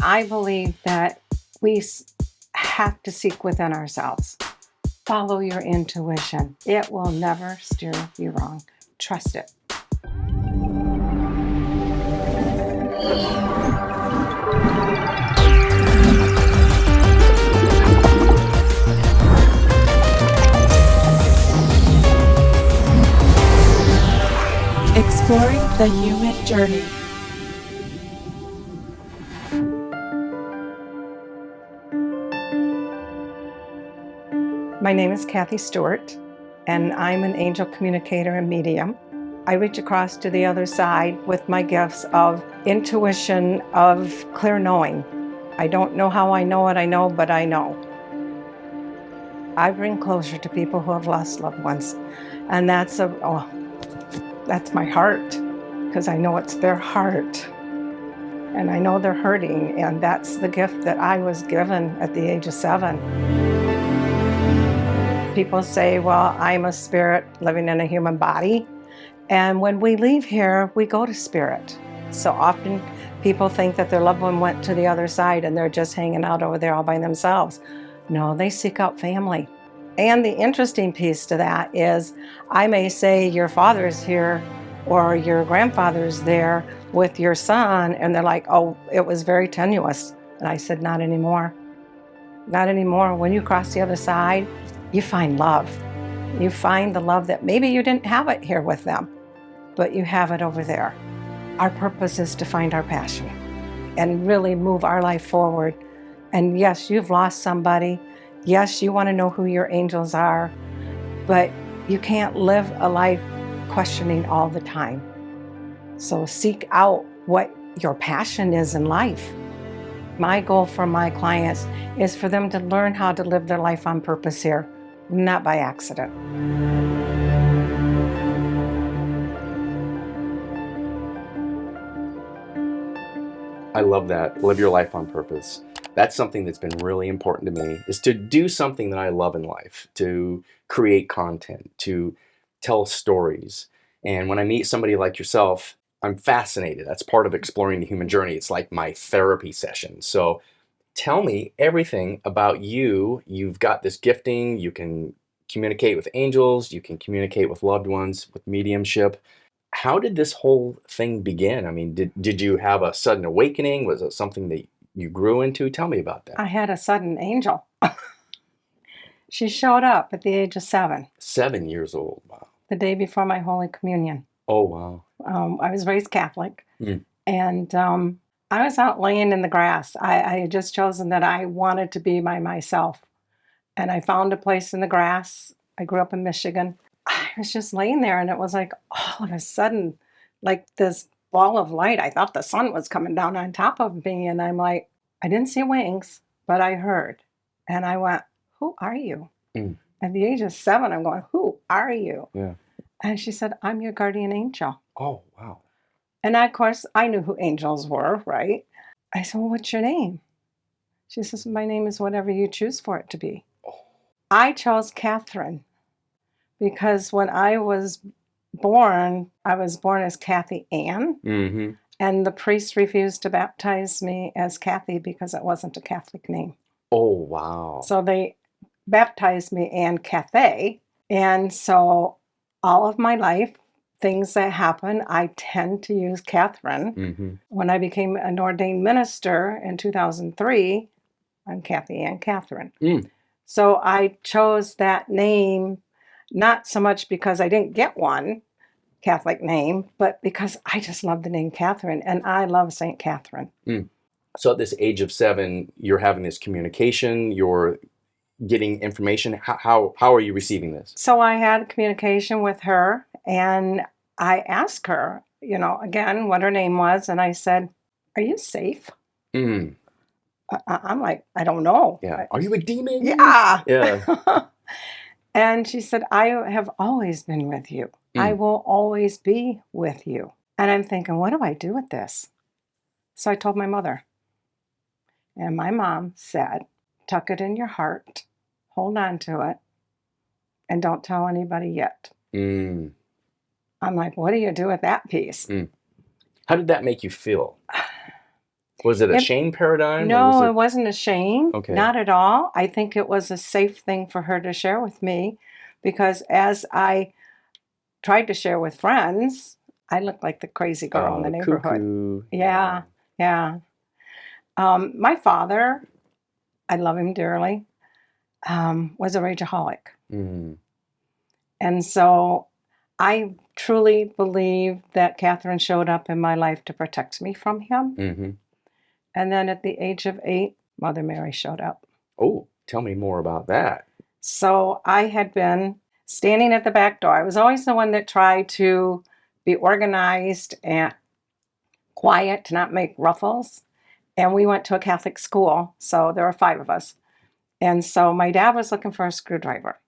I believe that have to seek within ourselves. Follow your intuition. It will never steer you wrong. Trust it. Exploring the human journey. My name is Cathy Stuart, and I'm an angel communicator and medium. I reach across to the other side with my gifts of intuition, of clear knowing. I don't know how I know what I know, but I know. I bring closure to people who have lost loved ones, and that's my heart, because I know it's their heart, and I know they're hurting, and that's the gift that I was given at the age of 7. People say, well, I'm a spirit living in a human body. And when we leave here, we go to spirit. So often people think that their loved one went to the other side and they're just hanging out over there all by themselves. No, they seek out family. And the interesting piece to that is I may say your father's here or your grandfather's there with your son, and they're like, oh, it was very tenuous. And I said, not anymore. Not anymore. When you cross the other side, you find love. You find the love that maybe you didn't have it here with them, but you have it over there. Our purpose is to find our passion and really move our life forward. And yes, you've lost somebody. Yes, you want to know who your angels are, but you can't live a life questioning all the time. So seek out what your passion is in life. My goal for my clients is for them to learn how to live their life on purpose here, not by accident. I love that. Live your life on purpose. That's something that's been really important to me, is to do something that I love in life, to create content, to tell stories. And when I meet somebody like yourself, I'm fascinated. That's part of exploring the human journey. It's like my therapy session. So tell me everything about you. You've got this gifting. You can communicate with angels. You can communicate with loved ones, with mediumship. How did this whole thing begin? I mean, did you have a sudden awakening? Was it something that you grew into? Tell me about that. I had a sudden angel. She showed up at the age of 7, 7 years old. Wow. the day before my Holy Communion. Oh, wow. I was raised Catholic, Mm. and I was out laying in the grass. I had just chosen that I wanted to be by myself, and I found a place in the grass. I grew up in Michigan. I was just laying there, and it was like all of a sudden, like this ball of light. I thought the sun was coming down on top of me, and I'm like, I didn't see wings, but I heard, and I went, who are you? Mm. At the age of 7, I'm going, who are you? Yeah. And she said, I'm your guardian angel. Oh, wow. And of course, I knew who angels were, right? I said, well, what's your name? She says, my name is whatever you choose for it to be. Oh. I chose Catherine because when I was born as Cathy Ann, Mm-hmm. and the priest refused to baptize me as Cathy because it wasn't a Catholic name. Oh, wow. So they baptized me Ann Cathay. And so all of my life, things that happen, I tend to use Catherine. Mm-hmm. When I became an ordained minister in 2003, I'm Cathy Ann Catherine. Mm. So I chose that name not so much because I didn't get one Catholic name, but because I just love the name Catherine, and I love St. Catherine. Mm. So at this age of 7, you're having this communication, you're getting information. How are you receiving this? So I had communication with her, and I asked her, again, what her name was, and I said, are you safe? Mm. I'm like, I don't know. Yeah. Are you a demon? Yeah. Yeah. And she said, I have always been with you. I will always be with you. And I'm thinking, what do I do with this? So I told my mother. And my mom said, tuck it in your heart, hold on to it, and don't tell anybody yet. Mm. I'm like, what do you do with that piece? Mm. How did that make you feel? Was it a It, shame paradigm or was no, it it wasn't a shame, okay? not at all. I think it was a safe thing for her to share with me because as I tried to share with friends, I looked like the crazy girl in the neighborhood. Cuckoo. Yeah, yeah. My father, I love him dearly, was a rageaholic. Mm, And so I truly believe that Catherine showed up in my life to protect me from him. hmm And then at the age of 8, Mother Mary showed up. Oh, tell me more about that. So I had been standing at the back door. I was always the one that tried to be organized and quiet, to not make ruffles. And we went to a Catholic school, so there were 5 of us. And so my dad was looking for a screwdriver.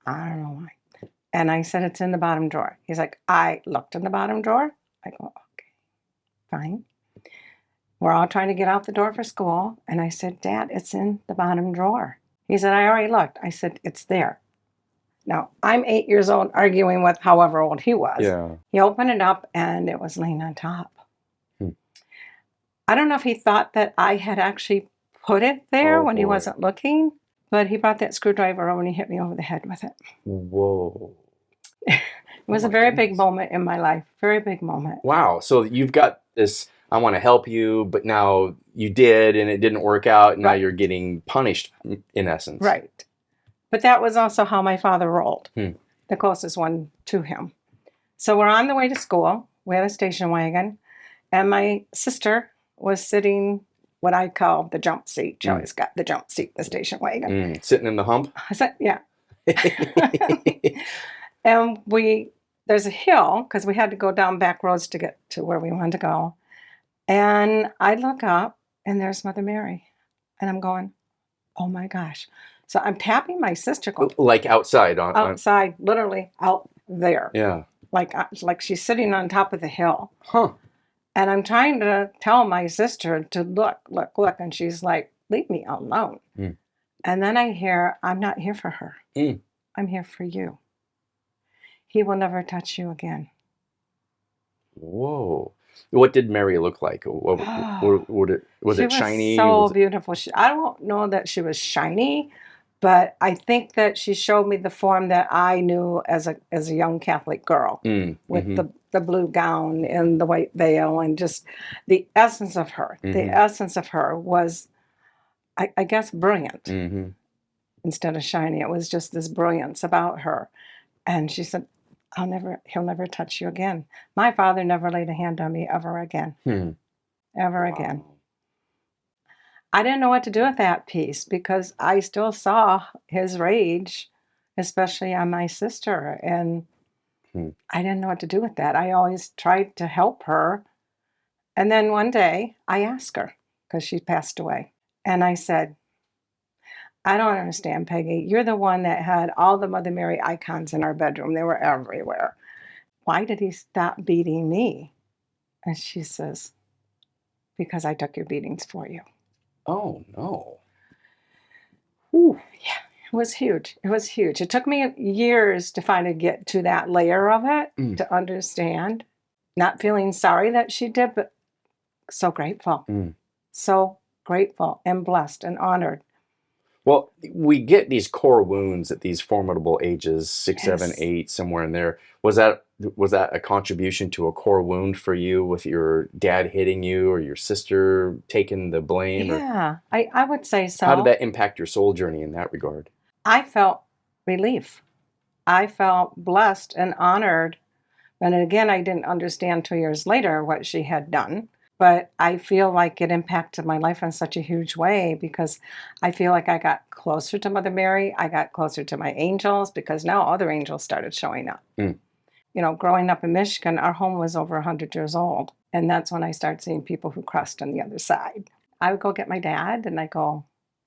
I don't know why. And I said, it's in the bottom drawer. He's like, I looked in the bottom drawer. I go, okay, fine. We're all trying to get out the door for school. And I said, Dad, it's in the bottom drawer. He said, I already looked. I said, it's there. Now, I'm 8 years old arguing with however old he was. Yeah. He opened it up and it was laying on top. Hmm. I don't know if he thought that I had actually put it there Oh, when he boy. wasn't looking, but he brought that screwdriver over and he hit me over the head with it. Whoa. It was Oh a my very big goodness. moment in my life. Very big moment. Wow. So you've got this, I want to help you, but now you did and it didn't work out. And now Right. you're getting punished in essence. Right. But that was also how my father rolled, Hmm. the closest one to him. So we're on the way to school. We had a station wagon, and my sister was sitting what I call the jump seat. She always got the jump seat in the station wagon. Sitting in the hump. I said, yeah. And there's a hill because we had to go down back roads to get to where we wanted to go. And I look up and there's Mother Mary. And I'm going, oh my gosh. So I'm tapping my sister going, Like outside on outside, literally out there. yeah. Like she's sitting on top of the hill. Huh. And I'm trying to tell my sister to look. And she's like, leave me alone. Mm. And then I hear, I'm not here for her. Mm. I'm here for you. He will never touch you again. Whoa. What did Mary look like? Was She it was shiny? so beautiful. I don't know that she was shiny, but I think that she showed me the form that I knew as a young Catholic girl with the blue gown and the white veil and just the essence of her. The essence of her was, I guess, brilliant instead of shiny. It was just this brilliance about her. And she said, he'll never touch you again. My father never laid a hand on me ever again. Ever again. I didn't know what to do with that piece because I still saw his rage, especially on my sister. And I didn't know what to do with that. I always tried to help her. And then one day I asked her because she passed away. And I said, I don't understand, Peggy. You're the one that had all the Mother Mary icons in our bedroom. They were everywhere. Why did he stop beating me? And she says, because I took your beatings for you. Oh, no. Whew. Yeah, it was huge. It was huge. It took me years to finally get to that layer of it, to understand. Not feeling sorry that she did, but so grateful. So grateful and blessed and honored. Well, we get these core wounds at these formidable ages, 6, 7, Yes. 8, somewhere in there. Was that a contribution to a core wound for you with your dad hitting you or your sister taking the blame? Yeah, I would say so. How did that impact your soul journey in that regard? I felt relief. I felt blessed and honored. And again, I didn't understand 2 years later what she had done. But I feel like it impacted my life in such a huge way because I feel like I got closer to Mother Mary. I got closer to my angels because now other angels started showing up. You know, growing up in Michigan, our home was over 100 years old. And that's when I started seeing people who crossed on the other side. I would go get my dad and I go,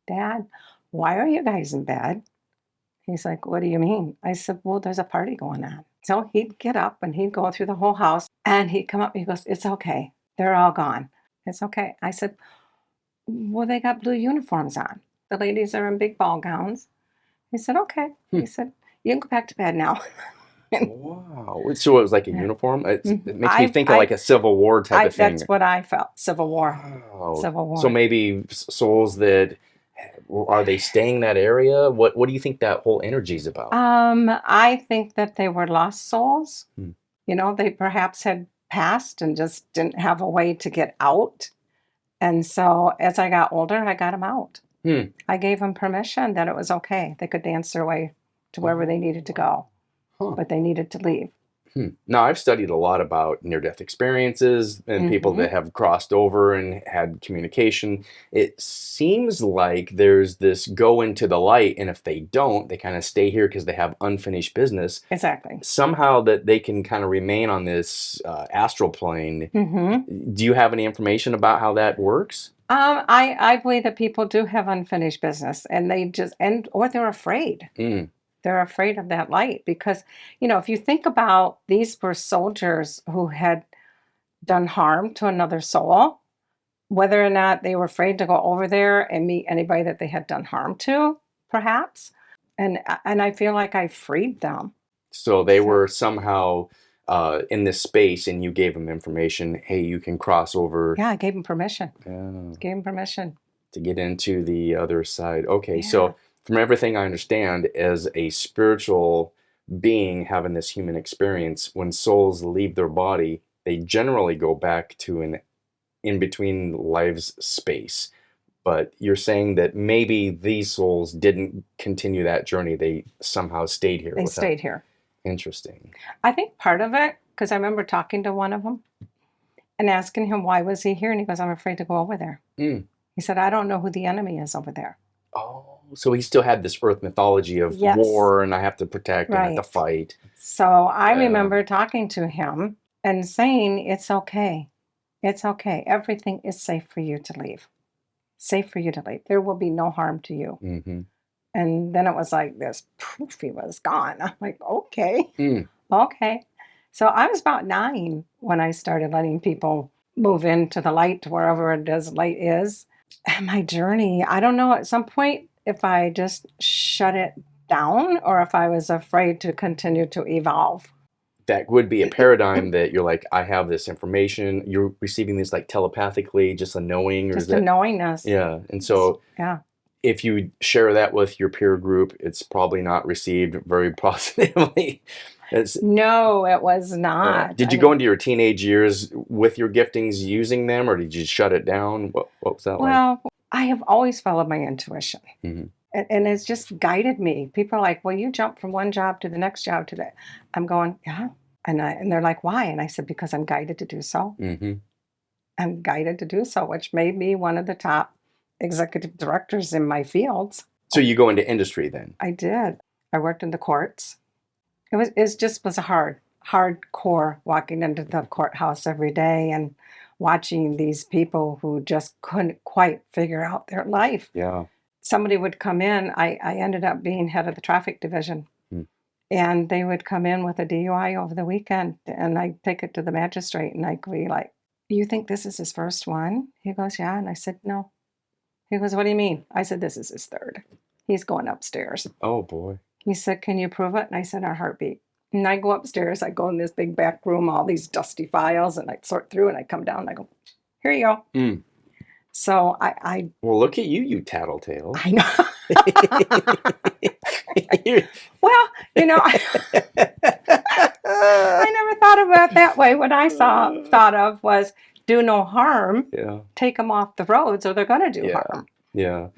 Dad, why are you guys in bed? He's like, what do you mean? I said, well, there's a party going on. So he'd get up and he'd go through the whole house and he'd come up and he goes, it's okay. They're all gone. It's okay. I said, well, they got blue uniforms on. The ladies are in big ball gowns. He said, okay. He said, you can go back to bed now. Wow. So it was like a Yeah. uniform? Mhm. It makes me think of like a Civil War type of thing. That's what I felt. Civil War. Wow. Civil So War. maybe souls that are they staying that area? What do you think that whole energy is about? I think that they were lost souls. Hmm. You know, they perhaps had passed and just didn't have a way to get out. And so as I got older, I got them out. Hmm. I gave them permission that it was okay. They could dance their way to wherever they needed to go, Huh. but they needed to leave. Now, I've studied a lot about near-death experiences and people Mm-hmm. that have crossed over and had communication. It seems like there's this go into the light, and if they don't, they kind of stay here because they have unfinished business. Exactly. Somehow that they can kind of remain on this astral plane. Mm-hmm. Do you have any information about how that works? I believe that people do have unfinished business, and they just or they're afraid. Mm. They're afraid of that light because, if you think about these were soldiers who had done harm to another soul, whether or not they were afraid to go over there and meet anybody that they had done harm to, perhaps. And I feel like I freed them. So they So were somehow in this space, and you gave them information. Hey, you can cross over. yeah, I gave them permission. uh, Gave them permission. to get into the other side. Okay, Yeah. so from everything I understand, as a spiritual being having this human experience, when souls leave their body, they generally go back to an in between lives space. But you're saying that maybe these souls didn't continue that journey. They somehow stayed here They with that. stayed here. Interesting. I think part of it, because I remember talking to one of them and asking him why was he here, and he goes, "I'm afraid to go over there." Mm. He said, "I don't know who the enemy is over there." Oh, so he still had this earth mythology of Yes. war, and I have to protect and I have to Right. fight. So I Yeah. remember talking to him and saying, "It's okay. It's okay. Everything is safe for you to leave. Safe for you to leave. There will be no harm to you." Mm-hmm. And then it was like this poof, he was gone. I'm like, okay, Mm. okay. So I was about 9 when I started letting people move into the light, wherever it is light is. And my journey, I don't know at some point if I just shut it down or if I was afraid to continue to evolve. That would be a paradigm that you're like, I have this information. You're receiving this like telepathically, just a knowing, or is Just a that? knowingness. Yeah. And so Yeah. if you share that with your peer group, it's probably not received very positively. No, it was not. Did you go into your teenage years with your giftings using them, or did you shut it down? What was that like? Well, I have always followed my intuition. Hmm. And it's just guided me. People are like, "Well, you jump from one job to the next job to the." I'm going, "Yeah," and they're like, "Why?" And I said, "Because I'm guided to do so. Hmm. I'm guided to do so," which made me one of the top executive directors in my fields. So you go into industry then? I did. I worked in the courts. It just was a hardcore walking into the courthouse every day and watching these people who just couldn't quite figure out their life. Yeah. Somebody would come in. I ended up being head of the traffic division. Hmm. And they would come in with a DUI over the weekend, and I'd take it to the magistrate, and I'd be like, "You think this is his first one?" He goes, "Yeah." And I said, "No." He goes, "What do you mean?" I said, "This is his third. He's going upstairs." Oh boy. He said, "Can you prove it?" And I said, "Our heartbeat." And I go upstairs, I go in this big back room, all these dusty files, and I sort through, and I come down, and I go, "Here you go." Mm. So I Well, look at you tattletale. I know. Well, I never thought about it that way. What I thought of was do no harm, Yeah. take them off the roads, or they're going to do harm. Yeah.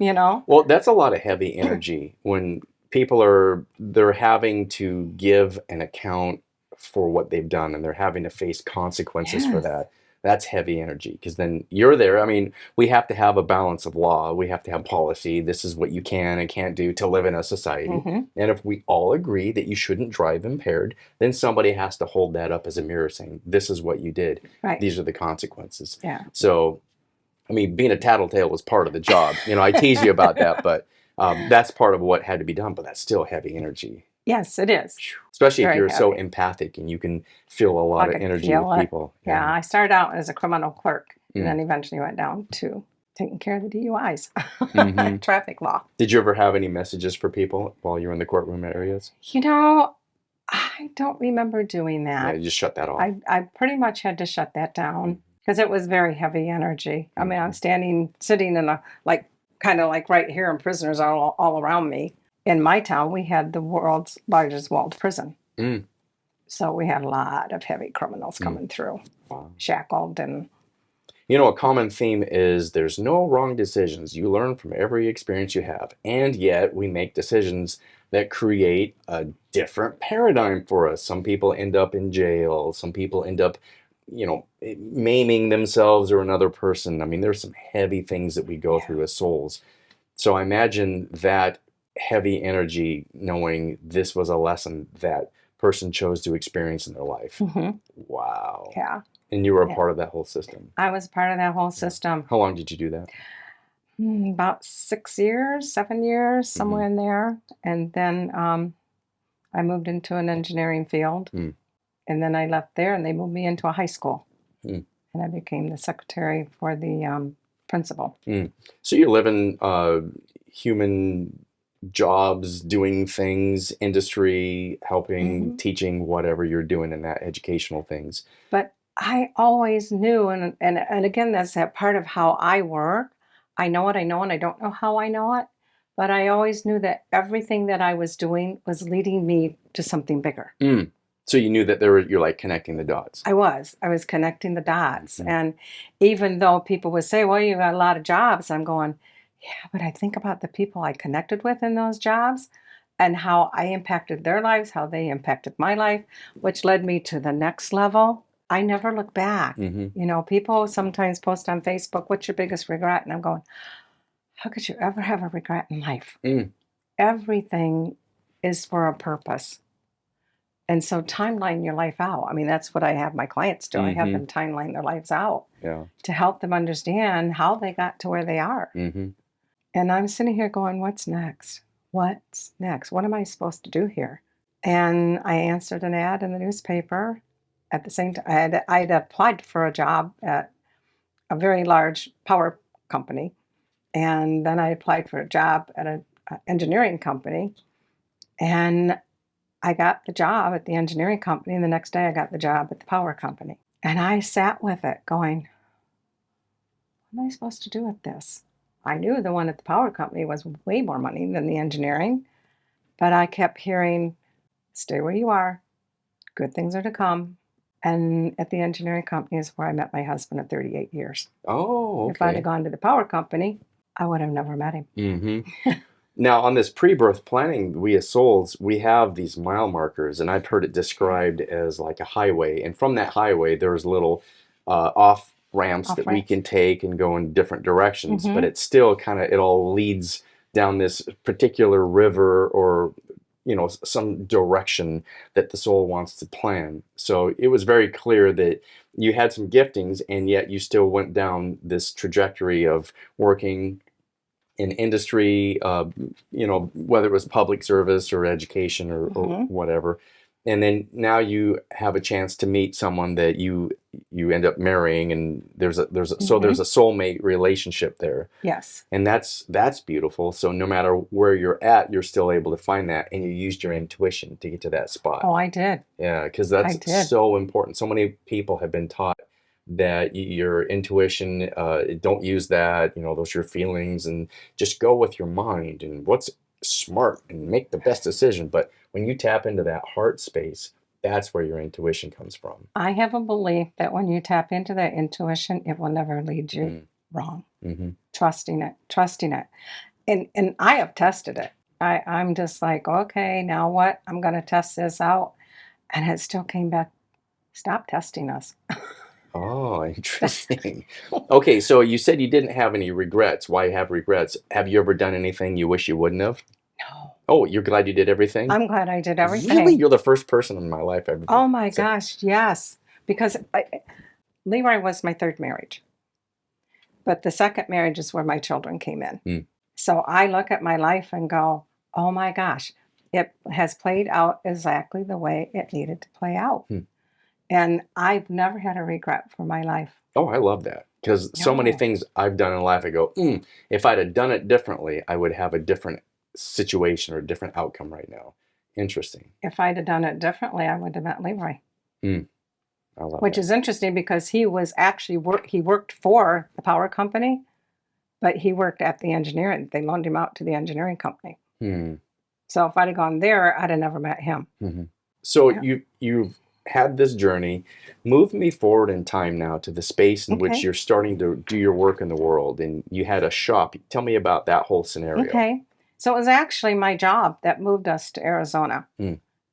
Well, that's a lot of heavy energy when people they're having to give an account for what they've done, and they're having to face consequences for yes. that. That's heavy energy, because then you're there. I mean, we have to have a balance of law. We have to have policy. This is what you can and can't do to live in a society. Mm-hmm. And if we all agree that you shouldn't drive impaired, then somebody has to hold that up as a mirror saying, this is what you did. Right. These are the consequences. Yeah. So, I mean, being a tattletale was part of the job. I tease you about that, but that's part of what had to be done. But that's still heavy energy. Yes, it is. Especially if Very you're so heavy. empathic and you can feel a lot I of could energy feel with it. people. Yeah, I started out as a criminal clerk, and Mm. then eventually went down to taking care of the DUIs, Mhm. traffic law. Did you ever have any messages for people while you were in the courtroom areas? I don't remember doing Yeah, that. you just shut that off. I pretty much had to shut that down because it was very heavy energy. I mean, I'm sitting in a, like, kind of like right here, and prisoners are all around me. In my town, we had the world's largest walled prison. Mm. So we had a lot of heavy criminals coming through, Wow. shackled and You know, a common theme is there's no wrong decisions. You learn from every experience you have. And yet we make decisions that create a different paradigm for us. Some people end up in jail. Some people end up, maiming themselves or another person. I mean, there's some heavy things that we go through as souls. So I imagine that heavy energy, knowing this was a lesson that person chose to experience in their life. Wow. yeah. And you were a part of that whole system. I was part of that whole system. How long did you do that? About 6 years, 7 years, somewhere in there. And then I moved into an engineering field. And then I left there and they moved me into a high school. And I became the secretary for the principal. So you're living human jobs, doing things, industry, helping, teaching, whatever you're doing in that educational things. But I always knew, and again, that's that part of how I work. I know what I know, and I don't know how I know it, but I always knew that everything that I was doing was leading me to something bigger. So you knew that you're like connecting the dots. I was connecting the dots. And even though people would say, well, you got a lot of jobs, I'm going, yeah, but I think about the people I connected with in those jobs and how I impacted their lives, how they impacted my life, which led me to the next level. I never look back. You know, people sometimes post on Facebook, what's your biggest regret? And I'm going, how could you ever have a regret in life? Everything is for a purpose. And so timeline your life out. I mean, that's what I have my clients do. I have them timeline their lives out to help them understand how they got to where they are. And I'm sitting here going, what's next? What's next? What am I supposed to do here? And I answered an ad in the newspaper. At the same time, I'd applied for a job at a very large power company. And then I applied for a job at an engineering company. And I got the job at the engineering company. And the next day I got the job at the power company. And I sat with it going, what am I supposed to do with this? I knew the one at the power company was way more money than the engineering. But I kept hearing, stay where you are. Good things are to come. And at the engineering company is where I met my husband of 38 years. Oh, okay. If I'd have gone to the power company, I would have never met him. Now, on this pre-birth planning, we as souls, we have these mile markers, and I've heard it described as like a highway. And from that highway, there's little off ramps that we can take and go in different directions. But it's still kind of, it all leads down this particular river or some direction that the soul wants to plan. So it was very clear that you had some giftings, and yet you still went down this trajectory of working in industry, whether it was public service or education or whatever. And then now you have a chance to meet someone that you end up marrying, and there's a soulmate relationship there. Yes. And that's beautiful. So no matter where you're at, you're still able to find that, and you used your intuition to get to that spot. Oh, I did. Yeah, because that's so important. So many people have been taught that your intuition, don't use that, those are your feelings, and just go with your mind and what's smart and make the best decision. But when you tap into that heart space, that's where your intuition comes from. I have a belief that when you tap into that intuition, it will never lead you wrong. Trusting it. And I have tested it. I'm just like, okay, now what? I'm going to test this out. And it still came back, stop testing us. Oh, interesting. Okay, so you said you didn't have any regrets. Why have regrets? Have you ever done anything you wish you wouldn't have? No. Oh, you're glad you did everything? I'm glad I did everything. Really? You're the first person in my life ever. Oh my gosh, yes. Because Leroy was my third marriage. But the second marriage is where my children came in. So I look at my life and go, oh my gosh, it has played out exactly the way it needed to play out. And I've never had a regret for my life. Oh, I love that. Because so many things I've done in life, I go, if I'd have done it differently, I would have a different situation or a different outcome right now. Interesting. If I'd have done it differently, I would have met Leroy. I love Which that. is interesting because he was actually he worked for the power company, but he worked at the engineering. They loaned him out to the engineering company. So if I'd have gone there, I'd have never met him. So Yeah. you've had this journey. Move me forward in time now to the space in which Okay. you're starting to do your work in the world, and you had a shop. Tell me about that whole scenario. Okay. So it was actually my job that moved us to Arizona.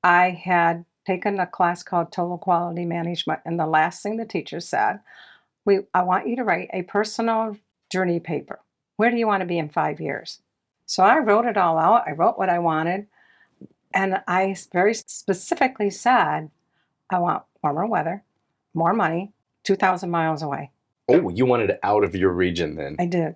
I had taken a class called Total Quality Management, and the last thing the teacher said, I want you to write a personal journey paper. Where do you want to be in 5 years? So I wrote it all out. I wrote what I wanted. And I very specifically said, I want warmer weather, more money, 2,000 miles away. Oh, you wanted it out of your region then. I did.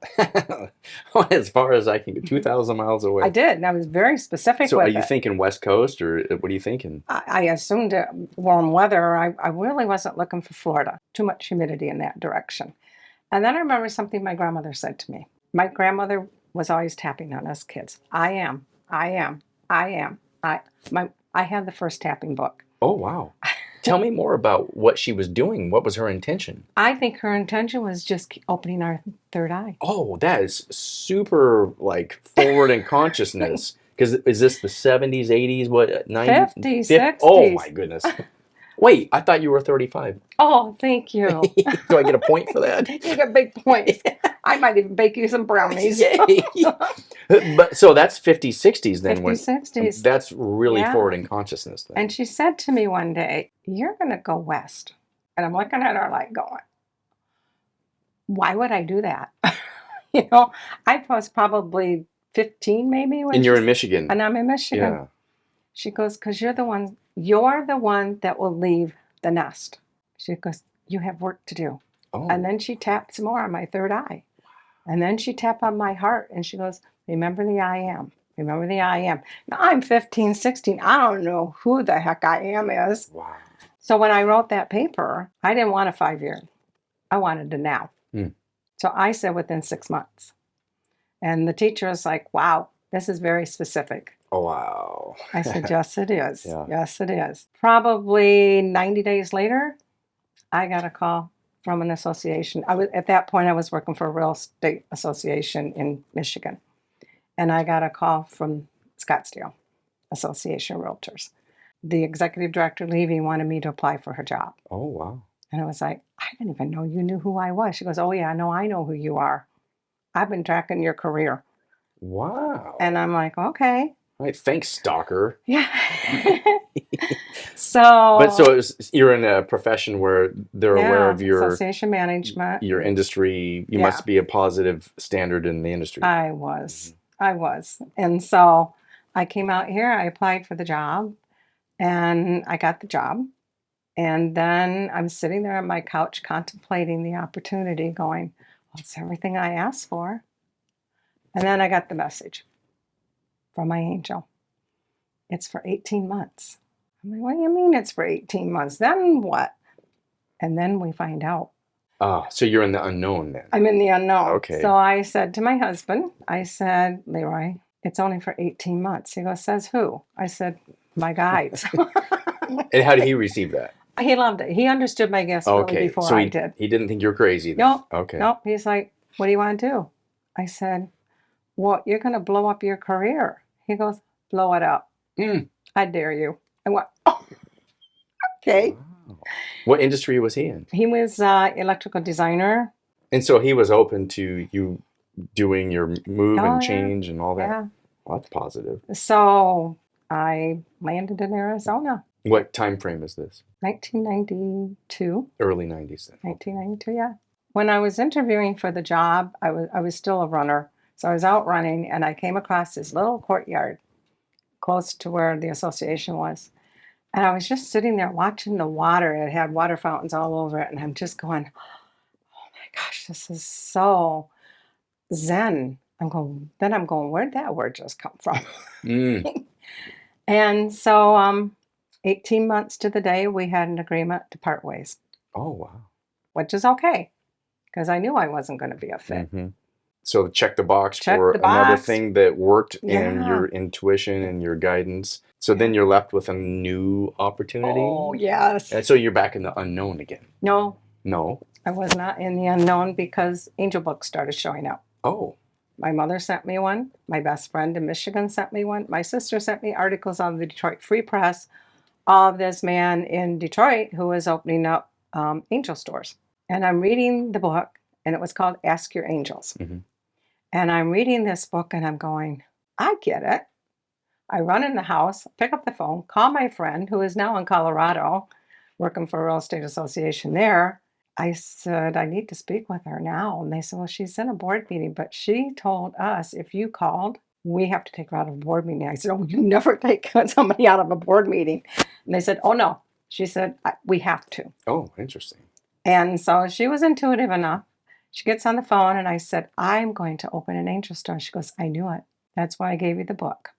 As far as I can get, 2,000 miles away. I did. And I was very specific So with are you it. thinking West Coast, or what are you thinking? I assumed warm weather. I really wasn't looking for Florida. Too much humidity in that direction. And then I remember something my grandmother said to me. My grandmother was always tapping on us kids. I am. I had the first tapping book. Oh, wow. Tell me more about what she was doing. What was her intention? I think her intention was just opening our third eye. Oh, that is super like forward in consciousness. Because is this the 70s, 80s, what, 90s? 50s, 50s? Oh 60s. my goodness. Wait, I thought you were 35. Oh, thank you. Do I get a point for that? You get big points. I might even bake you some brownies. Yay. But so that's 50s, 60s then. 50s, 60s. That's really Yeah. forward in consciousness then. And she said to me one day, you're going to go west. And I'm looking at her like going, why would I do that? I was probably 15 maybe. And you're in Michigan. And I'm in Michigan. Yeah. She goes, because you're the one that will leave the nest. She goes, you have work to do. Oh. And then she tapped some more on my third eye. And then she tapped on my heart and she goes, remember the I am. Remember the I am. Now I'm 15, 16. I don't know who the heck I am is. Wow. So when I wrote that paper, I didn't want a 5-year. I wanted to now. So I said within 6 months. And the teacher was like, wow, this is very specific. Oh, wow. I said, yes, it is. Yeah. Yes, it is. Probably 90 days later, I got a call from an association. At that point, I was working for a real estate association in Michigan. And I got a call from Scottsdale Association of Realtors. The executive director, Levy, wanted me to apply for her job. Oh, wow. And I was like, I didn't even know you knew who I was. She goes, oh, yeah, I know who you are. I've been tracking your career. Wow. And I'm like, okay. All right, thanks, stalker. Yeah. So you're in a profession where they're aware of your association management, your industry. You must be a positive standard in the industry. I was. And so I came out here, I applied for the job, and I got the job. And then I'm sitting there on my couch contemplating the opportunity, going, well, it's everything I asked for. And then I got the message from my angel. It's for 18 months. I'm like, what do you mean it's for 18 months? Then what? And then we find out. Ah, so you're in the unknown then. I'm in the unknown. Okay. So I said to my husband, Leroy, it's only for 18 months. He goes, says who? I said, my guides. And how did he receive that? He loved it. He understood my gifts really before I did. He didn't think you were crazy then. Nope. Okay. Nope. He's like, what do you want to do? I said, well, you're going to blow up your career. He goes, blow it up. I dare you. I went, oh, okay. Wow. What industry was he in? He was electrical designer. And so he was open to you doing your move and change and all that? Yeah. Well, that's positive. So I landed in Arizona. What time frame is this? 1992. Early 90s then. 1992, yeah. When I was interviewing for the job, I was still a runner. So I was out running and I came across this little courtyard close to where the association was. And I was just sitting there watching the water. It had water fountains all over it. And I'm just going, oh my gosh, this is so zen. I'm going, where'd that word just come from? And so 18 months to the day, we had an agreement to part ways. Oh, wow. Which is okay, because I knew I wasn't going to be a fit. So check the box Check for the another box. thing that worked in Yeah. your intuition and your guidance. So then you're left with a new opportunity. Oh, yes. And so you're back in the unknown again. No, No. I was not in the unknown because angel books started showing up. Oh. My mother sent me one. My best friend in Michigan sent me one. My sister sent me articles on the Detroit Free Press of this man in Detroit who was opening up angel stores. And I'm reading the book, and it was called Ask Your Angels. Mm-hmm. And I'm reading this book, and I'm going, I get it. I run in the house, pick up the phone, call my friend who is now in Colorado, working for a real estate association there. I said, I need to speak with her now. And they said, well, she's in a board meeting, but she told us if you called, we have to take her out of a board meeting. I said, oh, you never take somebody out of a board meeting. And they said, oh, no. She said, we have to. Oh, interesting. And so she was intuitive enough. She gets on the phone, and I said, I'm going to open an angel store. She goes, I knew it. That's why I gave you the book.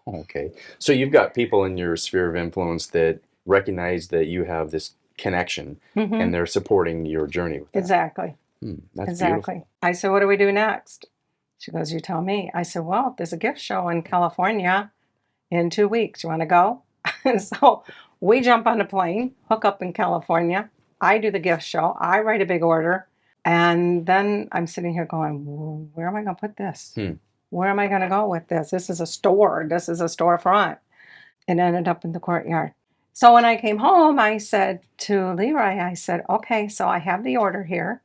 Okay. So you've got people in your sphere of influence that recognize that you have this connection and they're supporting your journey with that. Exactly. That's exactly. beautiful. I said, what do we do next? She goes, you tell me. I said, well, there's a gift show in California in 2 weeks. You want to go? And so we jump on a plane, hook up in California. I do the gift show. I write a big order. And then I'm sitting here going, well, where am I going to put this? Where am I going to go with this? This is a store. This is a storefront. It ended up in the courtyard. So when I came home, I said to Leroy, I said, okay, so I have the order here.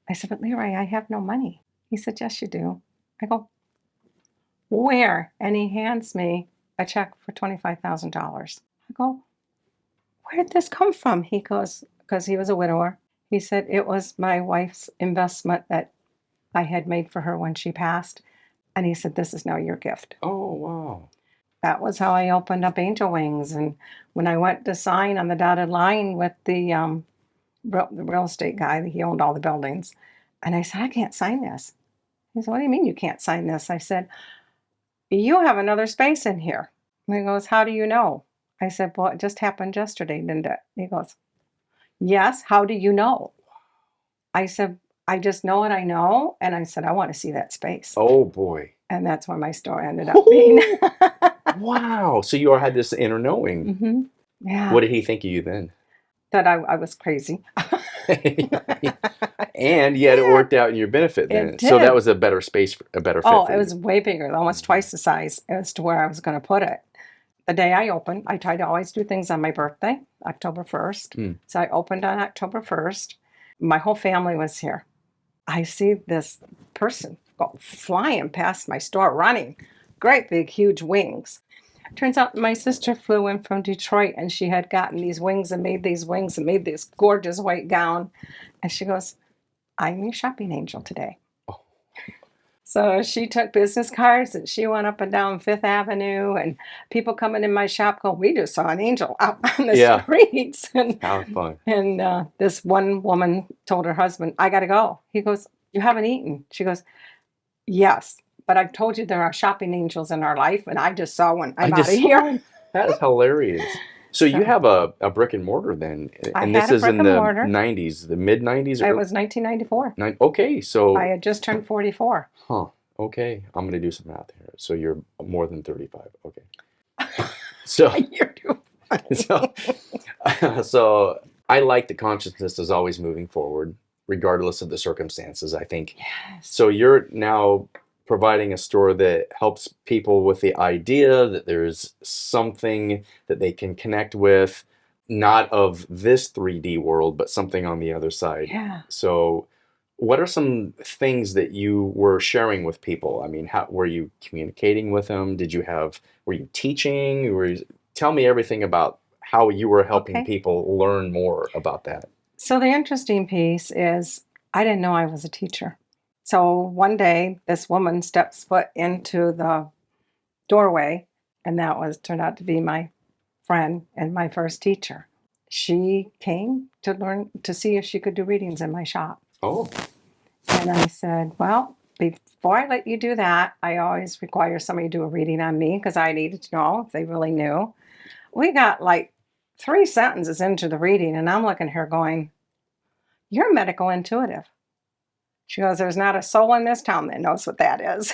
I said, but Leroy, I have no money. He said, yes, you do. I go, where? And he hands me a check for $25,000. I go, where did this come from? He goes, because he was a widower. He said, it was my wife's investment that I had made for her when she passed. And he said, this is now your gift. Oh, wow. That was how I opened up Angel Wings. And when I went to sign on the dotted line with the real estate guy, he owned all the buildings. And I said, I can't sign this. He said, what do you mean you can't sign this? I said, you have another space in here. And he goes, how do you know? I said, well, it just happened yesterday, didn't it? He goes, yes, how do you know? I said, I just know what I know. And I said, I want to see that space. Oh, boy. And that's where my story ended up being. Wow. So you all had this inner knowing. Yeah. What did he think of you then? That I was crazy. And yet it worked out in your benefit then. It did. So that was a better space, a better fit Oh, for it you. was way bigger, almost twice the size as to where I was going to put it. The day I opened, I try to always do things on my birthday, October 1st. So I opened on October 1st. My whole family was here. I see this person go flying past my store, running, great big, huge wings. Turns out my sister flew in from Detroit, and she had gotten these wings and made these wings and made this gorgeous white gown. And she goes, I'm your shopping angel today. Oh. So she took business cards and she went up and down Fifth Avenue, and people coming in my shop go, we just saw an angel out on the streets. And, how fun. And this one woman told her husband, I got to go. He goes, you haven't eaten. She goes, yes, but I've told you there are shopping angels in our life, and I just saw one. I'm out of here. That is hilarious. So you have a brick and mortar then, and this is in the 90s, the mid 90s? It was 1994. Okay, so I had just turned 44. Huh. Okay, I'm going to do some math here. So you're more than 35. Okay. So You're too funny. so I like that consciousness is always moving forward, regardless of the circumstances, I think. Yes. So you're now providing a store that helps people with the idea that there's something that they can connect with, not of this 3D world, but something on the other side. Yeah. So what are some things that you were sharing with people? I mean, how were you communicating with them? Were you teaching? Tell me everything about how you were helping people learn more about that. So the interesting piece is I didn't know I was a teacher. So one day, this woman steps foot into the doorway, and that turned out to be my friend and my first teacher. She came to learn to see if she could do readings in my shop. Oh. And I said, well, before I let you do that, I always require somebody to do a reading on me because I needed to know if they really knew. We got like 3 sentences into the reading, and I'm looking at her going, you're medical intuitive. She goes, there's not a soul in this town that knows what that is.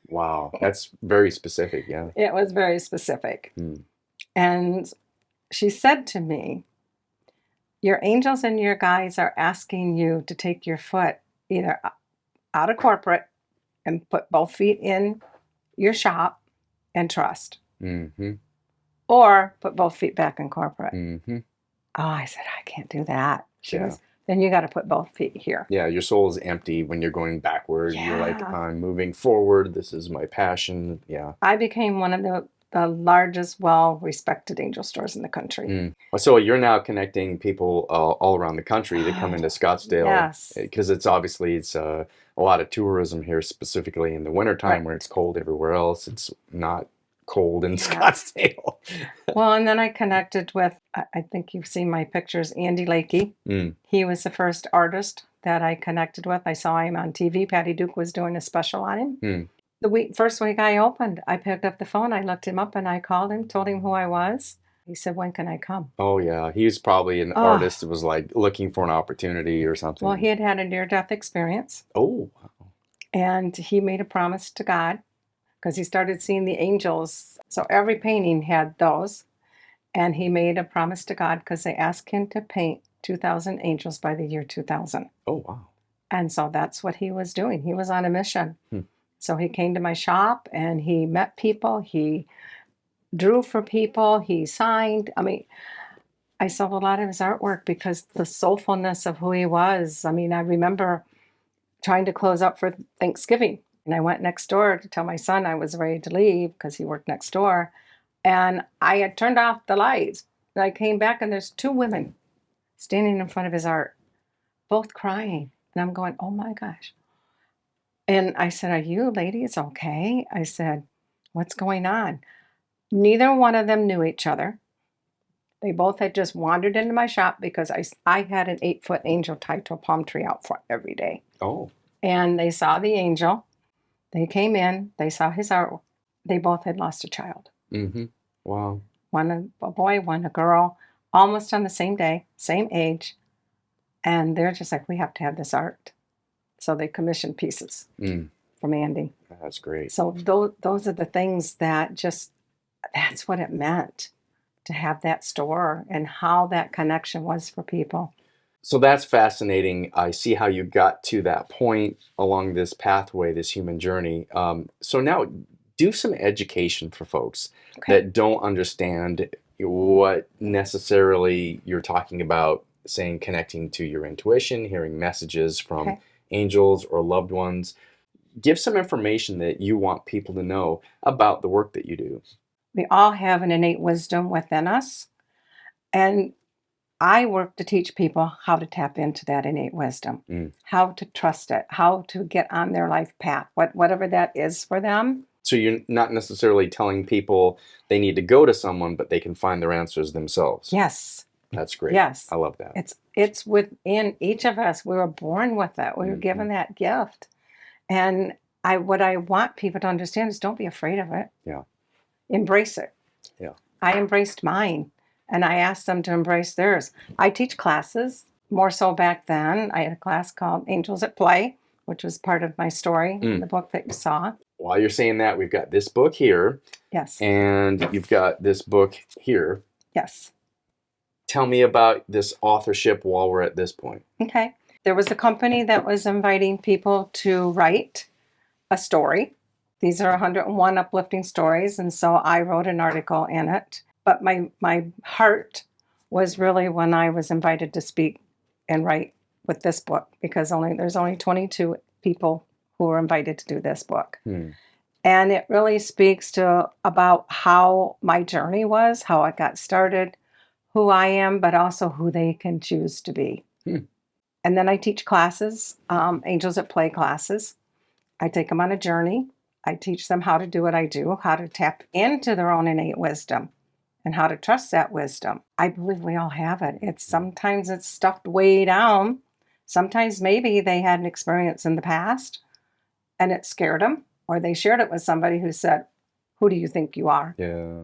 Wow. That's very specific. Yeah. It was very specific. Hmm. And she said to me, your angels and your guides are asking you to take your foot either out of corporate and put both feet in your shop and trust, Mm-hmm. or put both feet back in corporate. Mm-hmm. Oh, I said, I can't do that. She Yeah. goes, then you got to put both feet here. Yeah, your soul is empty when you're going backward. You're like, Yeah. I'm moving forward. This is my passion. Yeah. I became one of the largest, well-respected angel stores in the country. Mm. So you're now connecting people all around the country to come into Scottsdale. Yes. Because it's a lot of tourism here, specifically in the wintertime Right. where it's cold everywhere else. It's not cold in Yeah. Scottsdale. Well, and then I connected with, I think you've seen my pictures, Andy Lakey. Mm. He was the first artist that I connected with. I saw him on TV. Patty Duke was doing a special on him. Mm. The first week I opened, I picked up the phone, I looked him up, and I called him, told him who I was. He said, when can I come? Oh, yeah. He was probably an artist that was like looking for an opportunity or something. Well, he had had a near-death experience. Oh, wow. And he made a promise to God because he started seeing the angels. So every painting had those. And he made a promise to God because they asked him to paint 2,000 angels by the year 2000. Oh, wow. And so that's what he was doing. He was on a mission. Hmm. So he came to my shop and he met people. He drew for people. He signed. I mean, I sold a lot of his artwork because the soulfulness of who he was. I mean, I remember trying to close up for Thanksgiving. And I went next door to tell my son I was ready to leave because he worked next door. And I had turned off the lights. And I came back and there's two women standing in front of his art, both crying. And I'm going, oh my gosh. And I said, are you ladies okay? I said, what's going on? Neither one of them knew each other. They both had just wandered into my shop because I had an 8-foot angel tied to a palm tree out front every day. Oh. And they saw the angel. They came in. They saw his art. They both had lost a child. Mm-hmm. Wow. One a boy, one a girl, almost on the same day, same age. And they're just like, we have to have this art. So they commissioned pieces from Andy. That's great. So those are the things that that's what it meant to have that store and how that connection was for people. So that's fascinating. I see how you got to that point along this pathway, this human journey. So now do some education for folks that don't understand what necessarily you're talking about, saying connecting to your intuition, hearing messages from angels or loved ones. Give some information that you want people to know about the work that you do. We all have an innate wisdom within us. And I work to teach people how to tap into that innate wisdom, how to trust it, how to get on their life path, whatever that is for them. So you're not necessarily telling people they need to go to someone, but they can find their answers themselves. Yes. That's great. Yes. I love that. It's within each of us. We were born with it. We were given that gift. And what I want people to understand is don't be afraid of it. Yeah. Embrace it. Yeah. I embraced mine. And I asked them to embrace theirs. I teach classes, more so back then. I had a class called Angels at Play, which was part of my story in the book that you saw. While you're saying that, we've got this book here. Yes. And you've got this book here. Yes. Tell me about this authorship while we're at this point. Okay. There was a company that was inviting people to write a story. These are 101 uplifting stories. And so I wrote an article in it. But my heart was really when I was invited to speak and write with this book, because there's only 22 people who were invited to do this book. And it really speaks to about how my journey was, how it got started, who I am, but also who they can choose to be. And then I teach classes, Angels at Play classes. I take them on a journey. I teach them how to do what I do, how to tap into their own innate wisdom, and how to trust that wisdom. I believe we all have it. Sometimes it's stuffed way down. Sometimes maybe they had an experience in the past and it scared them, or they shared it with somebody who said, who do you think you are? Yeah.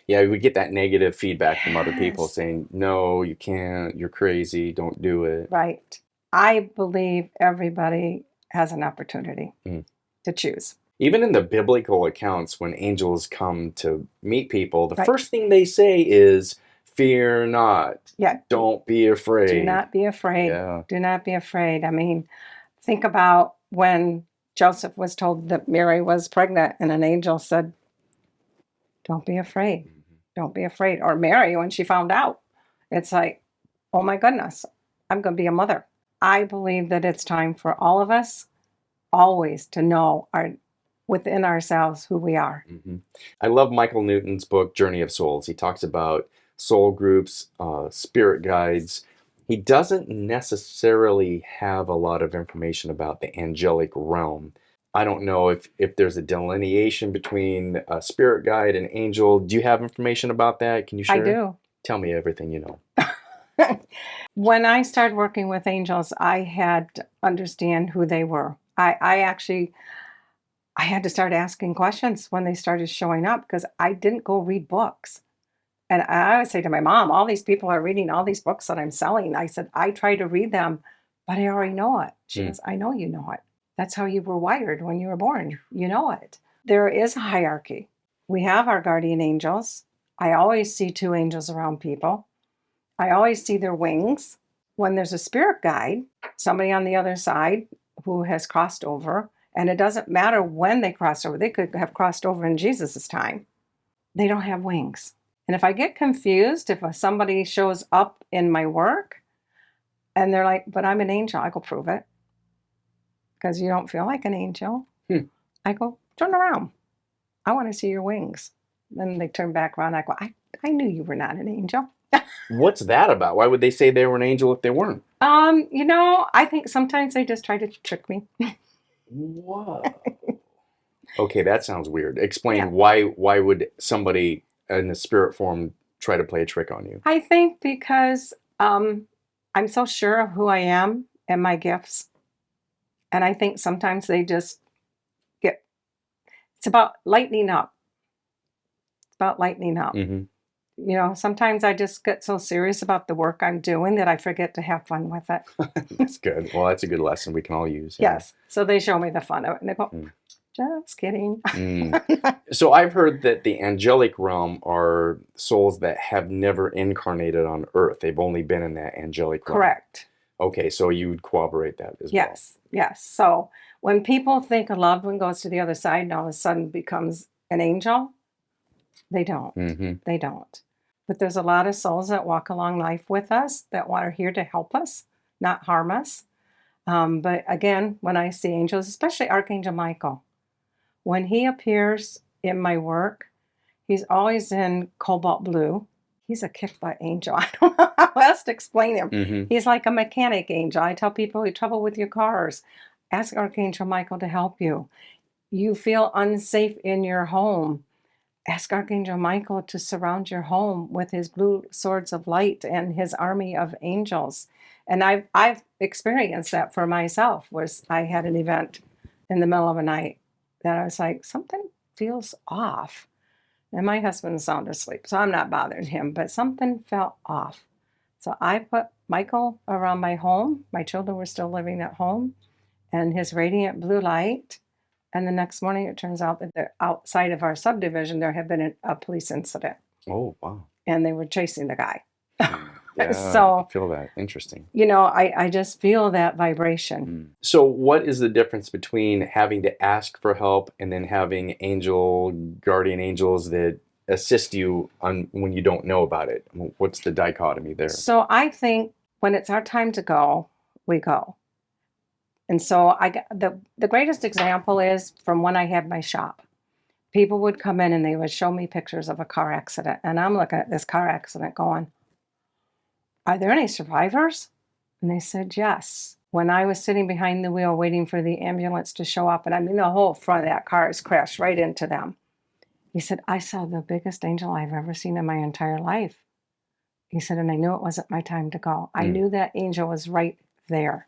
Yeah, we get that negative feedback from other people saying, no, you can't, you're crazy, don't do it. Right. I believe everybody has an opportunity to choose. Even in the biblical accounts, when angels come to meet people, the Right. first thing they say is, "Fear not. Yeah. Don't be afraid." Do not be afraid. Yeah. Do not be afraid. I mean, think about when Joseph was told that Mary was pregnant and an angel said, don't be afraid. Don't be afraid. Or Mary, when she found out, it's like, oh my goodness, I'm going to be a mother. I believe that it's time for all of us always to know within ourselves who we are. I love Michael Newton's book, Journey of Souls. He talks about soul groups, spirit guides. He doesn't necessarily have a lot of information about the angelic realm. I don't know if there's a delineation between a spirit guide and angel. Do you have information about that? Can you share? I do. Tell me everything you know. When I started working with angels, I had to understand who they were. I had to start asking questions when they started showing up because I didn't go read books. And I would say to my mom, all these people are reading all these books that I'm selling. I said, I try to read them, but I already know it. She goes, I know you know it. That's how you were wired when you were born. You know it. There is a hierarchy. We have our guardian angels. I always see two angels around people. I always see their wings. When there's a spirit guide, somebody on the other side who has crossed over, and it doesn't matter when they crossed over. They could have crossed over in Jesus' time. They don't have wings. And if I get confused, if somebody shows up in my work and they're like, but I'm an angel, I go, prove it. Because you don't feel like an angel. I go, turn around. I want to see your wings. Then they turn back around. I go, I knew you were not an angel. What's that about? Why would they say they were an angel if they weren't? I think sometimes they just try to trick me. Whoa. Okay, that sounds weird. Explain Yeah. why would somebody in the spirit form try to play a trick on you? I think because I'm so sure of who I am and my gifts. And I think sometimes they just it's about lightening up. It's about lightening up. Sometimes I just get so serious about the work I'm doing that I forget to have fun with it. That's good. Well, that's a good lesson we can all use. Yeah. Yes. So they show me the fun of it and they go, just kidding. So I've heard that the angelic realm are souls that have never incarnated on earth. They've only been in that angelic realm. Correct. Okay, so you would corroborate that as well. Yes. So when people think a loved one goes to the other side and all of a sudden becomes an angel, they don't. They don't. But there's a lot of souls that walk along life with us that are here to help us, not harm us. But again, when I see angels, especially Archangel Michael, when he appears in my work, he's always in cobalt blue. He's a kick-butt angel. I don't know how else to explain him. He's like a mechanic angel. I tell people who have trouble with your cars, ask Archangel Michael to help you. You feel unsafe in your home, ask Archangel Michael to surround your home with his blue swords of light and his army of angels. And I've experienced that for myself. I had an event in the middle of the night that I was like, something feels off. And my husband's sound asleep, so I'm not bothering him, but something felt off. So I put Michael around my home. My children were still living at home, and his radiant blue light. And the next morning, it turns out that outside of our subdivision, there had been a police incident. Oh, wow. And they were chasing the guy. Yeah, So I feel that. Interesting. I just feel that vibration. So what is the difference between having to ask for help and then having guardian angels that assist you when you don't know about it? What's the dichotomy there? So I think when it's our time to go, we go. And so the greatest example is from when I had my shop. People would come in and they would show me pictures of a car accident. And I'm looking at this car accident going, are there any survivors? And they said, yes. When I was sitting behind the wheel waiting for the ambulance to show up, and I mean, the whole front of that car has crashed right into them. He said, I saw the biggest angel I've ever seen in my entire life. He said, and I knew it wasn't my time to go. I knew that angel was right there.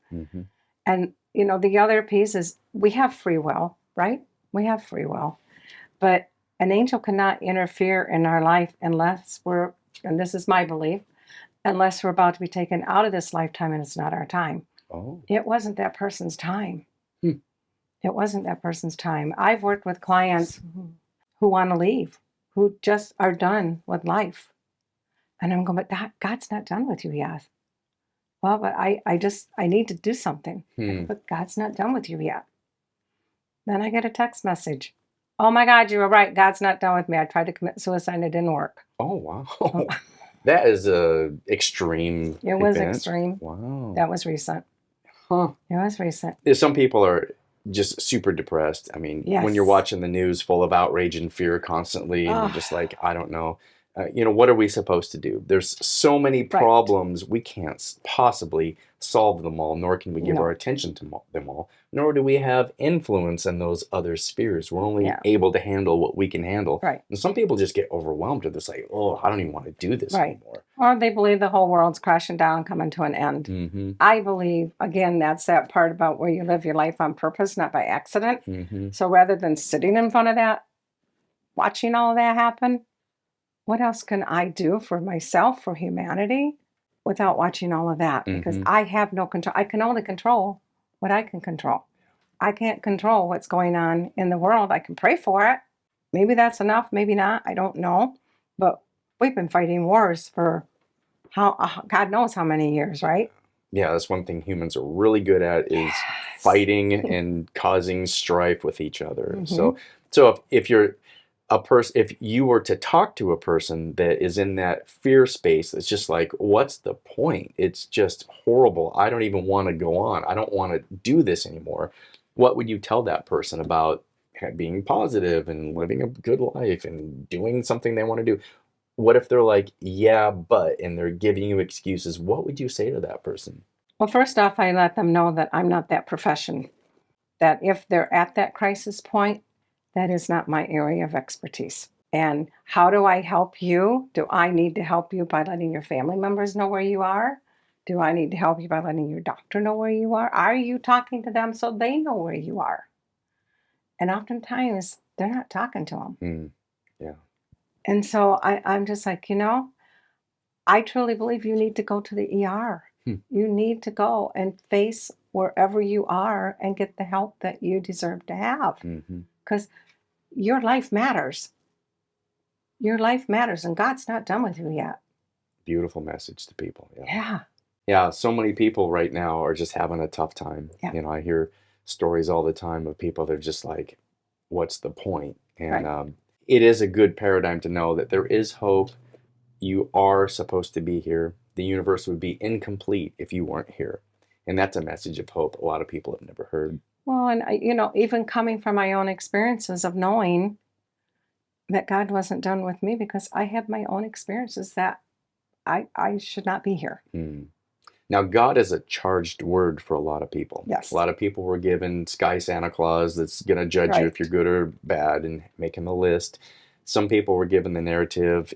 And, the other piece is we have free will, right? We have free will. But an angel cannot interfere in our life unless and this is my belief, unless we're about to be taken out of this lifetime and it's not our time. Oh. It wasn't that person's time. Hmm. It wasn't that person's time. I've worked with clients who want to leave, who just are done with life. And I'm going, but God's not done with you yet. Well, but I need to do something. But God's not done with you yet. Then I get a text message. Oh my God, you were right. God's not done with me. I tried to commit suicide and it didn't work. Oh, wow. That is a extreme It was event. extreme. Wow. That was recent. Huh. It was recent. Some people are just super depressed. I mean, when you're Yes. watching the news full of outrage and fear constantly, and you're Oh, just like, I don't know. What are we supposed to do? There's so many right. problems, we can't possibly solve them all, nor can we give our No. attention to them all, nor do we have influence in those other spheres. We're only Yeah. able to handle what we can handle. Right. And some people just get overwhelmed with this, like, oh, I don't even want to do this Right. anymore. Or they believe the whole world's crashing down, coming to an end. Mm-hmm. I believe, again, that's that part about where you live your life on purpose, not by accident. Mm-hmm. So rather than sitting in front of that, watching all of that happen, what else can I do for myself, for humanity, without watching all of that? Because Mm-hmm. I have no control. I can only control what I can control. I can't control what's going on in the world. I can pray for it. Maybe that's enough, maybe not. I don't know. But we've been fighting wars for God knows how many years, right? Yeah, that's one thing humans are really good at is fighting and causing strife with each other. Mhm. So if you're a person, if you were to talk to a person that is in that fear space, it's just like, what's the point? It's just horrible. I don't even want to go on. I don't want to do this anymore. What would you tell that person about being positive and living a good life and doing something they want to do? What if they're like, yeah, but, and they're giving you excuses? What would you say to that person? Well, first off, I let them know that I'm not that profession, that if they're at that crisis point, that is not my area of expertise. And how do I help you? Do I need to help you by letting your family members know where you are? Do I need to help you by letting your doctor know where you are? Are you talking to them so they know where you are? And oftentimes they're not talking to them. Yeah. And so I'm just like, I truly believe you need to go to the ER. You need to go and face wherever you are and get the help that you deserve to have. Because your life matters. Your life matters, and God's not done with you yet. Beautiful message to people. Yeah. Yeah, so many people right now are just having a tough time. Yeah. I hear stories all the time of people that are just like, what's the point? And Right. it is a good paradigm to know that there is hope. You are supposed to be here. The universe would be incomplete if you weren't here. And that's a message of hope a lot of people have never heard. Well, and even coming from my own experiences of knowing that God wasn't done with me because I have my own experiences that I should not be here. Now, God is a charged word for a lot of people. Yes. A lot of people were given Sky Santa Claus that's going to judge you if Right. you're good or bad and make him a list. Some people were given the narrative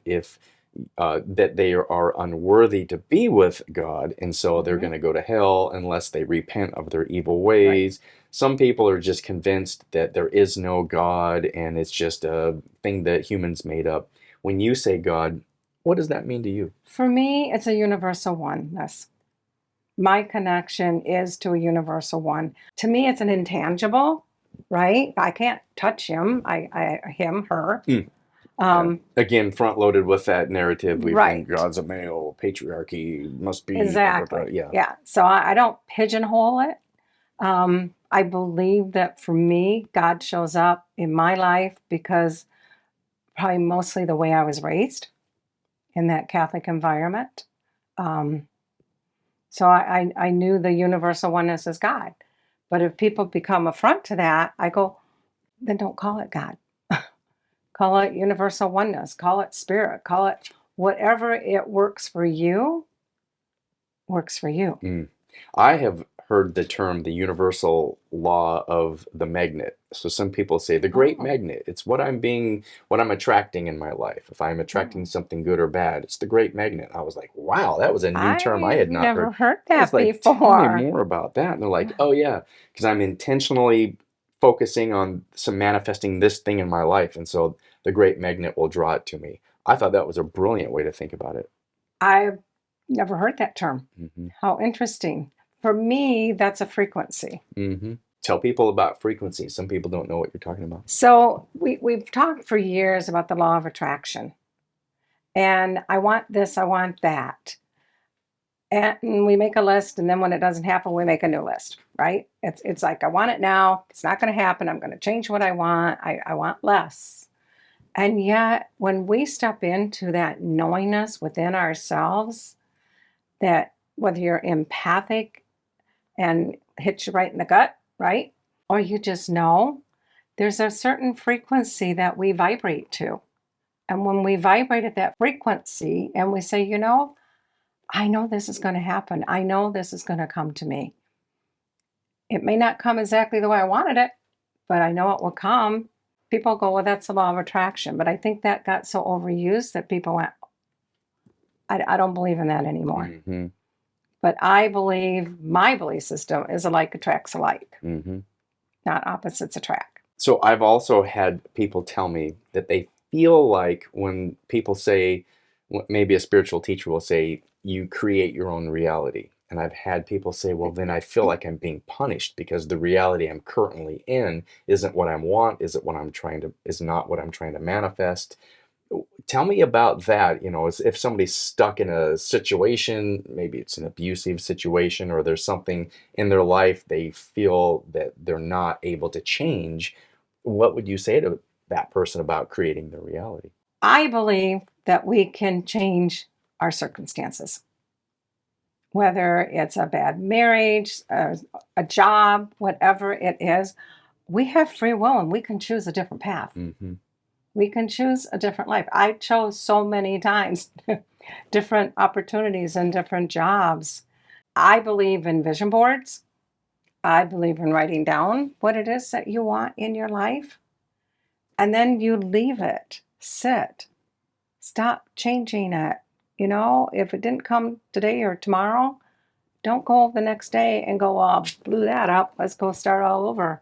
that they are unworthy to be with God, and so they're going to go to hell unless they repent of their evil ways. Some people are just convinced that there is no God and it's just a thing that humans made up. When you say God, what does that mean to you? For me, it's a universal oneness. My connection is to a universal one. To me, it's an intangible, right? I can't touch him, him, her. Again, front loaded with that narrative. We've Right. been God's a male, patriarchy must be. Exactly. Yeah. Yeah. So I don't pigeonhole it. I believe that for me, God shows up in my life because probably mostly the way I was raised in that Catholic environment. So I knew the universal oneness is God. But if people become affront to that, I go, then don't call it God. Call it universal oneness. Call it spirit. Call it whatever it works for you, works for you. I have heard the term the universal law of the magnet. So some people say the great magnet. It's what I'm attracting in my life. If I'm attracting something good or bad, it's the great magnet. I was like, wow, that was a new term I had not never heard. heard I that was like, before. tell me more about that. And they're like, oh yeah, because I'm intentionally focusing on some manifesting this thing in my life. And so the great magnet will draw it to me. I thought that was a brilliant way to think about it. I've never heard that term. Mm-hmm. How interesting. for me, that's a frequency. Mm-hmm. Tell people about frequency. Some people don't know what you're talking about. So we've talked for years about the law of attraction. And I want this, I want that. And we make a list, and then when it doesn't happen, we make a new list, right? It's like, I want it now. It's not going to happen. I'm going to change what I want. I want less. And yet, when we step into that knowingness within ourselves, that whether you're empathic and hits you right in the gut, right? Or you just know, there's a certain frequency that we vibrate to. And when we vibrate at that frequency and we say, I know this is going to happen. I know this is going to come to me. It may not come exactly the way I wanted it, but I know it will come. People go, well, that's the law of attraction. But I think that got so overused that people went, I don't believe in that anymore. Mm-hmm. But I believe my belief system is alike attracts alike, Mm-hmm. not opposites attract. So I've also had people tell me that they feel like when people say, maybe a spiritual teacher will say, you create your own reality. And I've had people say, well, then I feel like I'm being punished because the reality I'm currently in isn't what I want, is not what I'm trying to manifest. Tell me about that. If somebody's stuck in a situation, maybe it's an abusive situation, or there's something in their life they feel that they're not able to change, what would you say to that person about creating their reality? I believe that we can change our circumstances, whether it's a bad marriage, a job, whatever it is. We have free will and we can choose a different path. Mm-hmm. We can choose a different life. I chose so many times different opportunities and different jobs. I believe in vision boards. I believe in writing down what it is that you want in your life. And then you leave it, sit, stop changing it. If it didn't come today or tomorrow, don't go the next day and go, oh, blew that up. Let's go start all over.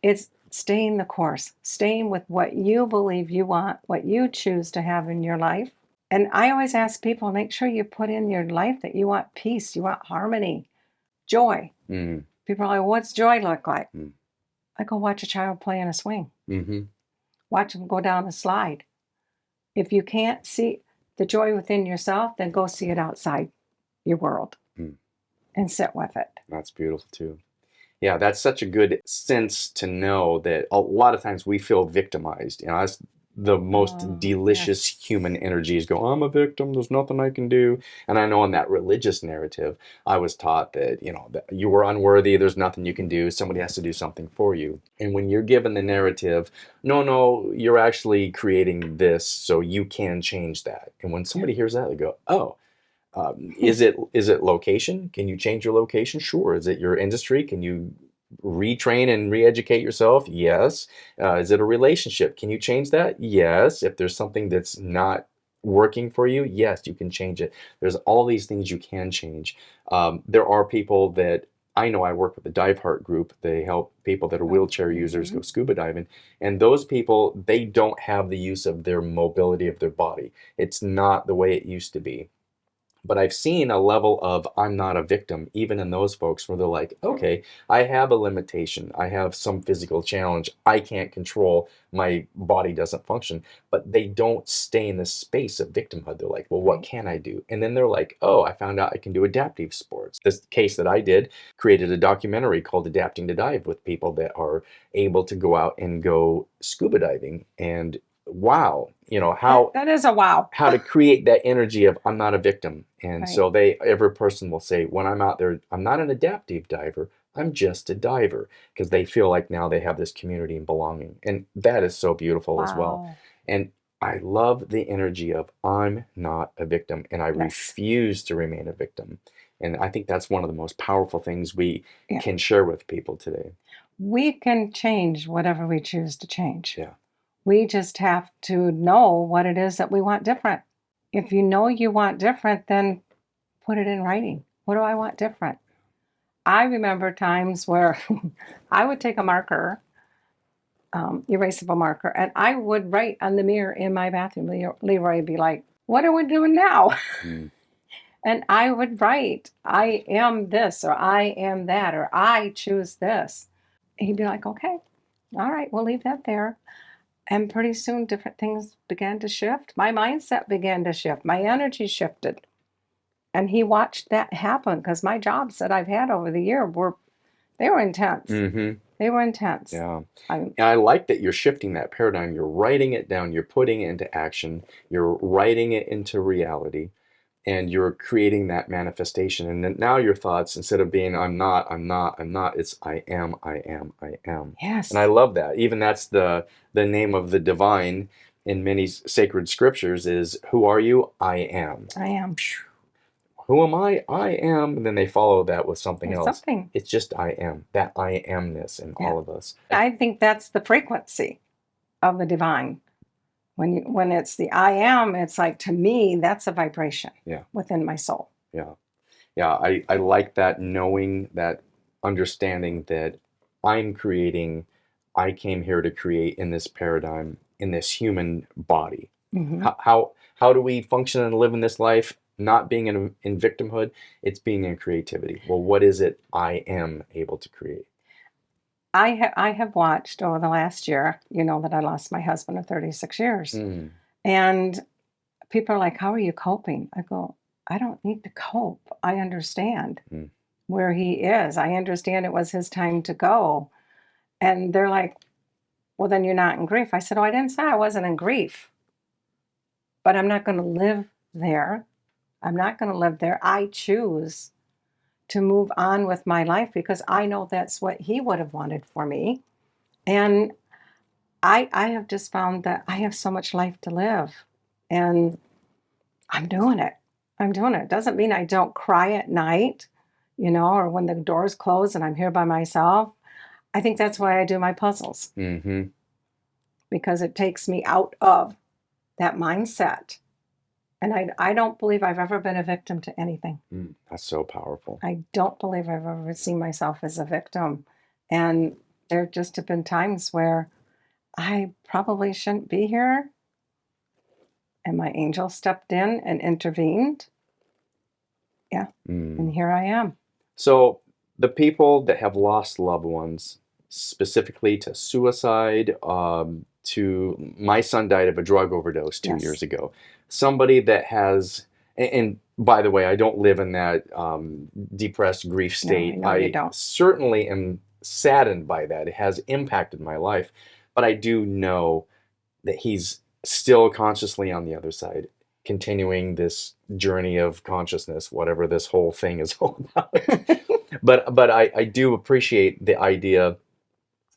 It's staying the course, staying with what you believe you want, what you choose to have in your life. And I always ask people, make sure you put in your life that you want peace, you want harmony, joy. Mm. People are like, what's joy look like? Mm. I go watch a child play in a swing. Mm-hmm. Watch them go down a slide. If you can't see the joy within yourself, then go see it outside your world and sit with it. That's beautiful too. Yeah, that's such a good sense to know that a lot of times we feel victimized. That's the most delicious human energies go, I'm a victim, there's nothing I can do. And I know in that religious narrative, I was taught that, that you were unworthy, there's nothing you can do, somebody has to do something for you. And when you're given the narrative, no, you're actually creating this, so you can change that. And when somebody hears that, they go, oh, is it location? Can you change your location? Sure. Is it your industry? Can you retrain and re-educate yourself? Yes. Is it a relationship? Can you change that? Yes. If there's something that's not working for you, yes, you can change it. There's all these things you can change. There are people that I know. I work with the Dive Heart group. They help people that are wheelchair users go scuba diving. And those people, they don't have the use of their mobility of their body. It's not the way it used to be. But I've seen a level of I'm not a victim, even in those folks where they're like, okay, I have a limitation. I have some physical challenge. I can't control. My body doesn't function. But they don't stay in this space of victimhood. They're like, well, what can I do? And then they're like, oh, I found out I can do adaptive sports. This case that I did created a documentary called Adapting to Dive with people that are able to go out and go scuba diving. And wow, how that is a wow. How to create that energy of I'm not a victim. And so every person will say, when I'm out there, I'm not an adaptive diver, I'm just a diver, because they feel like now they have this community and belonging. And that is so beautiful as well. And I love the energy of I'm not a victim, and I refuse to remain a victim. And I think that's one of the most powerful things we can share with people today. We can change whatever we choose to change. Yeah. We just have to know what it is that we want different. If you know you want different, then put it in writing. What do I want different? I remember times where I would take a marker, erasable marker, and I would write on the mirror in my bathroom. Leroy would be like, what are we doing now? And I would write, I am this, or I am that, or I choose this. He'd be like, okay, all right, we'll leave that there. And pretty soon, different things began to shift. My mindset began to shift. My energy shifted. And he watched that happen because my jobs that I've had over the year they were intense. Mm-hmm. They were intense. Yeah. I'm, And I like that you're shifting that paradigm. You're writing it down, you're putting it into action, you're writing it into reality, and you're creating that manifestation. And then now your thoughts, instead of being I'm not, I'm not, I'm not, it's I am, I am, I am. yes. And I love that. Even that's the name of the divine in many sacred scriptures is who are you? I am. I am. Who am I? I am. And then they follow that with something There's else. something. It's just I am. That I amness in Yeah. all of us. I think that's the frequency of the divine. When it's the I am, it's like, to me, that's a vibration within my soul. Yeah. Yeah. I like that, knowing that, understanding that I'm creating, I came here to create in this paradigm, in this human body. Mm-hmm. How do we function and live in this life? Not being in victimhood, it's being in creativity. Well, what is it I am able to create? I have watched over the last year, that I lost my husband of 36 years. Mm. And people are like, how are you coping? I go, I don't need to cope. I understand where he is. I understand it was his time to go. And they're like, well, then you're not in grief. I said, oh, I didn't say I wasn't in grief, but I'm not going to live there. I'm not going to live there. I choose to move on with my life because I know that's what he would have wanted for me. And I have just found that I have so much life to live, and I'm doing it. I'm doing it. Doesn't mean I don't cry at night, or when the doors close and I'm here by myself. I think that's why I do my puzzles, Mm-hmm. because it takes me out of that mindset. And I don't believe I've ever been a victim to anything. That's so powerful. I don't believe I've ever seen myself as a victim. And there just have been times where I probably shouldn't be here. And my angel stepped in and intervened. Yeah. And here I am. So the people that have lost loved ones, specifically to suicide, to my son died of a drug overdose 2 years ago. Somebody that has, and by the way, I don't live in that depressed grief state. No, you don't. Certainly am saddened by that. It has impacted my life, but I do know that he's still consciously on the other side, continuing this journey of consciousness, whatever this whole thing is all about. But I do appreciate the idea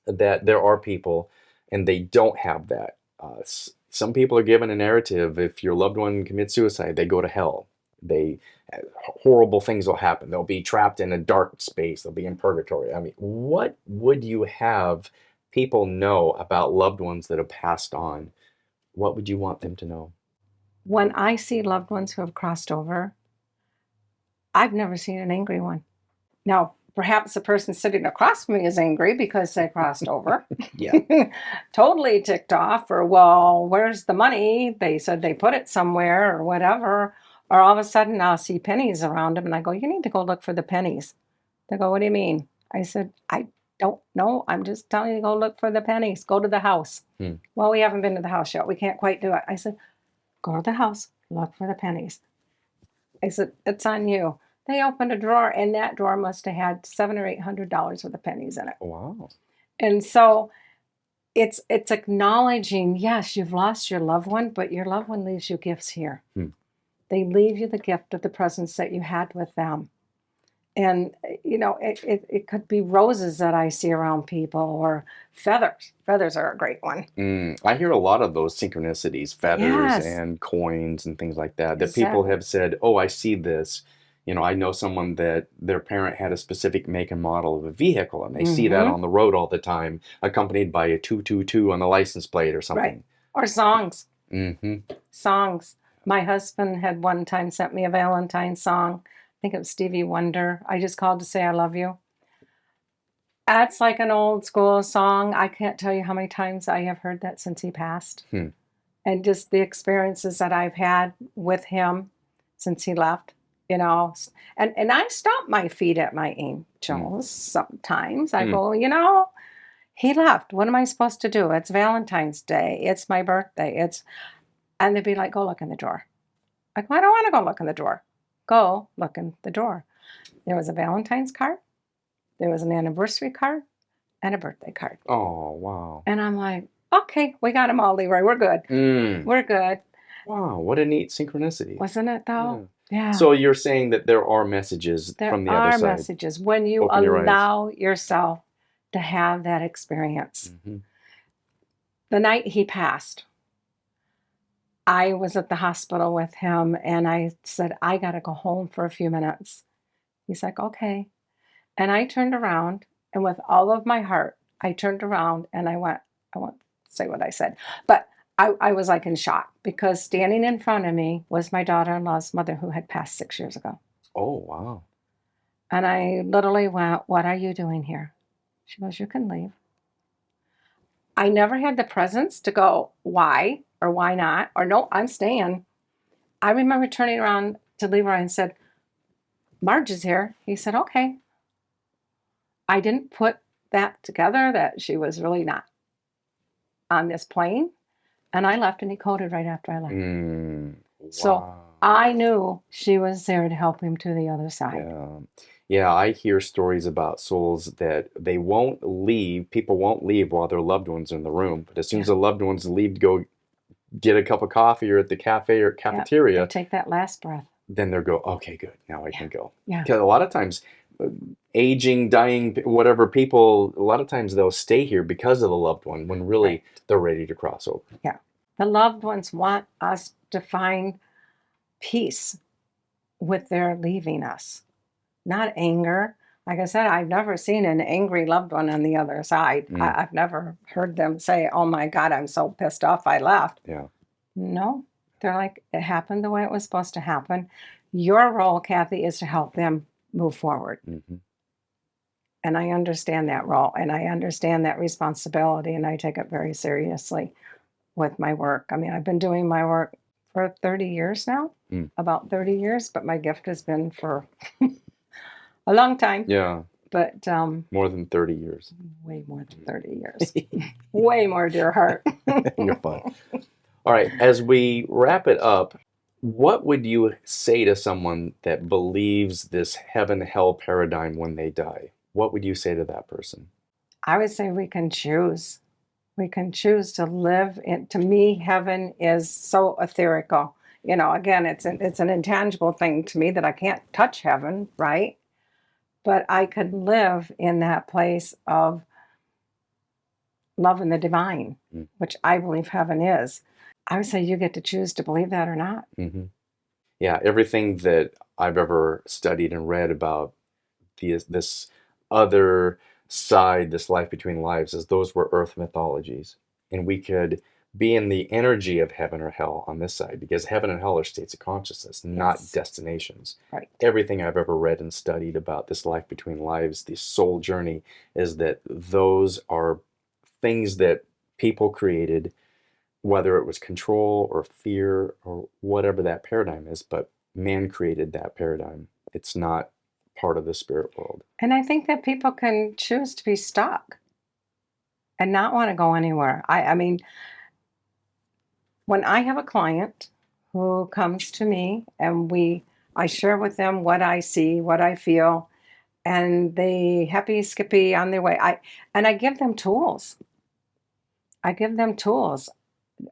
that there are people and they don't have that. Some people are given a narrative: if your loved one commits suicide, they go to hell. Horrible things will happen. They'll be trapped in a dark space. They'll be in purgatory. I mean, what would you have people know about loved ones that have passed on? What would you want them to know? When I see loved ones who have crossed over, I've never seen an angry one. Now, perhaps the person sitting across from me is angry because they crossed over. Yeah. Totally ticked off, or, well, where's the money? They said they put it somewhere or whatever. Or all of a sudden I'll see pennies around them and I go, you need to go look for the pennies. They go, what do you mean? I said, I don't know. I'm just telling you to go look for the pennies. Go to the house. Well, we haven't been to the house yet. We can't quite do it. I said, go to the house, look for the pennies. I said, it's on you. They opened a drawer, and that drawer must have had $700 or $800 worth of pennies in it. Wow. And so it's acknowledging, yes, you've lost your loved one, but your loved one leaves you gifts here. They leave you the gift of the presence that you had with them. And, it could be roses that I see around people, or feathers. Feathers are a great one. I hear a lot of those synchronicities, feathers and coins and things like that, that people have said, oh, I see this. I know someone that their parent had a specific make and model of a vehicle, and they see that on the road all the time, accompanied by a 222 on the license plate or something. Right. Or songs. Songs. My husband had one time sent me a Valentine song. I think it was Stevie Wonder. I just called to say I love you. That's like an old school song. I can't tell you how many times I have heard that since he passed. And just the experiences that I've had with him since he left. you know. And I stomp my feet at my angels sometimes. I Mm. go, you know, he left. What am I supposed to do? It's Valentine's Day. It's my birthday. And they'd be like, go look in the drawer. Like, well, I don't want to go look in the drawer. Go look in the drawer. There was a Valentine's card. There was an anniversary card and a birthday card. Oh, wow. And I'm like, okay, we got them all, Leroy. We're good. We're good. Wow, what a neat synchronicity. Wasn't it though? Yeah. So you're saying that there are messages There from the are other side. messages when you Open your eyes. allow yourself to have that experience. Mm-hmm. The night he passed, I was at the hospital with him and I said, I got to go home for a few minutes. He's like, okay. And I turned around and with all of my heart, I turned around and I won't say what I said, but I was like in shock because standing in front of me was my daughter-in-law's mother who had passed 6 years ago. Oh, wow. And I literally went, what are you doing here? She goes, you can leave. I never had the presence to go, why or why not? Or no, I'm staying. I remember turning around to Leroy and said, Marge is here. He said, okay. I didn't put that together that she was really not on this plane. And I left and he coded right after I left. Wow. So I knew she was there to help him to the other side. Yeah, I hear stories about souls that they won't leave. People won't leave while their loved ones are in the room. But as soon as the loved ones leave to go get a cup of coffee or at the cafe or cafeteria, they take that last breath. Then they'll go, okay, good, now I can go. Yeah. Because a lot of times, aging, dying, whatever, people, a lot of times they'll stay here because of the loved one when really they're ready to cross over. Yeah. The loved ones want us to find peace with their leaving us, not anger. Like I said, I've never seen an angry loved one on the other side. I've never heard them say, oh my God, I'm so pissed off I left. Yeah. No, they're like, it happened the way it was supposed to happen. Your role, Cathy, is to help them move forward. Mm-hmm. And I understand that role and I understand that responsibility and I take it very seriously with my work. I mean, I've been doing my work for 30 years now, about 30 years, but my gift has been for a long time. Yeah. But more than 30 years. Way more than 30 years. Way more, dear heart. You're fine. All right, as we wrap it up, what would you say to someone that believes this heaven-hell paradigm when they die? What would you say to that person? I would say we can choose. We can choose to live in. To me, heaven is so etherical. You know, again, it's an intangible thing to me that I can't touch heaven, right? But I could live in that place of love and the divine, which I believe heaven is. I would say you get to choose to believe that or not. Mm-hmm. Yeah, everything that I've ever studied and read about this other side, this life between lives, is those were earth mythologies. And we could be in the energy of heaven or hell on this side, because heaven and hell are states of consciousness, not destinations. Right. Everything I've ever read and studied about this life between lives, the soul journey, is that those are things that people created, whether it was control or fear or whatever that paradigm is, but man created that paradigm. It's not part of the spirit world. And I think that people can choose to be stuck and not want to go anywhere. I mean, when I have a client who comes to me and I share with them what I see, what I feel, and they happy skippy on their way. I give them tools. I give them tools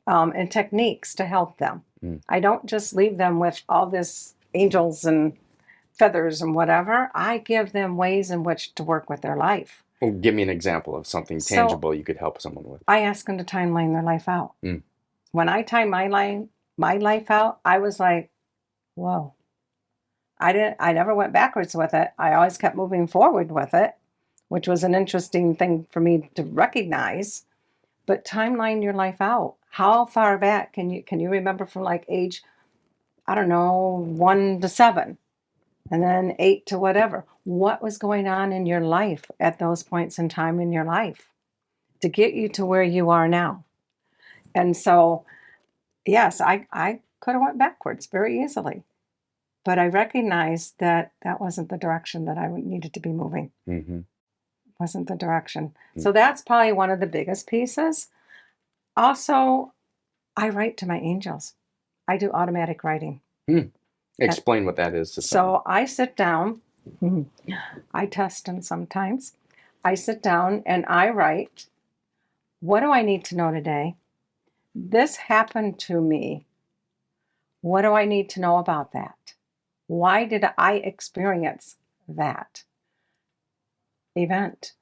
and techniques to help them. I don't just leave them with all this angels and feathers and whatever. I give them ways in which to work with their life. Well, give me an example of something tangible you could help someone with. I ask them to timeline their life out. When I time my life out, I was like, whoa. I never went backwards with it. I always kept moving forward with it, which was an interesting thing for me to recognize. But timeline your life out. How far back can you remember from like age, I don't know, 1 to 7, and then 8 to whatever? What was going on in your life at those points in time in your life to get you to where you are now? And so, yes, I could have went backwards very easily. But I recognized that that wasn't the direction that I needed to be moving. Mm-hmm. Wasn't the direction. So that's probably one of the biggest pieces. Also, I write to my angels. I do automatic writing. Explain what that is to So I sit down. I test them sometimes. I sit down and I write, what do I need to know today? This happened to me. What do I need to know about that? Why did I experience that event?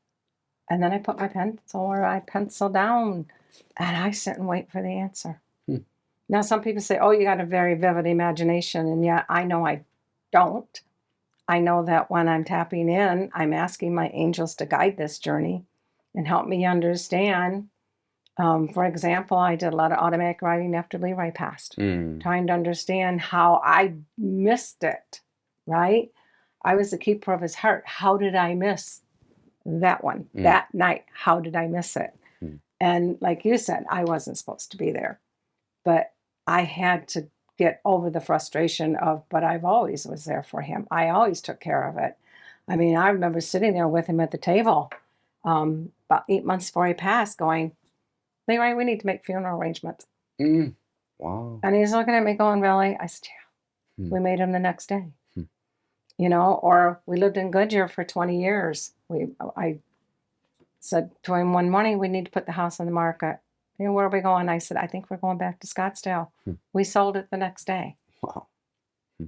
And then I put my pencil or I pencil down and I sit and wait for the answer. Now, some people say, oh, you got a very vivid imagination. And yet I know I don't. I know that when I'm tapping in, I'm asking my angels to guide this journey and help me understand. For example, I did a lot of automatic writing after Leroy passed, trying to understand how I missed it, right? I was the keeper of his heart. How did I miss that one, that night? How did I miss it? And like you said, I wasn't supposed to be there, but I had to get over the frustration of, but I've always was there for him. I always took care of it. I mean, I remember sitting there with him at the table about 8 months before he passed going, Leroy, we need to make funeral arrangements. Wow. And he's looking at me going, really? I said, yeah. We made them the next day. You know, or we lived in Goodyear for 20 years. I said to him one morning, we need to put the house on the market. You know, where are we going? I said, I think we're going back to Scottsdale. We sold it the next day. Wow.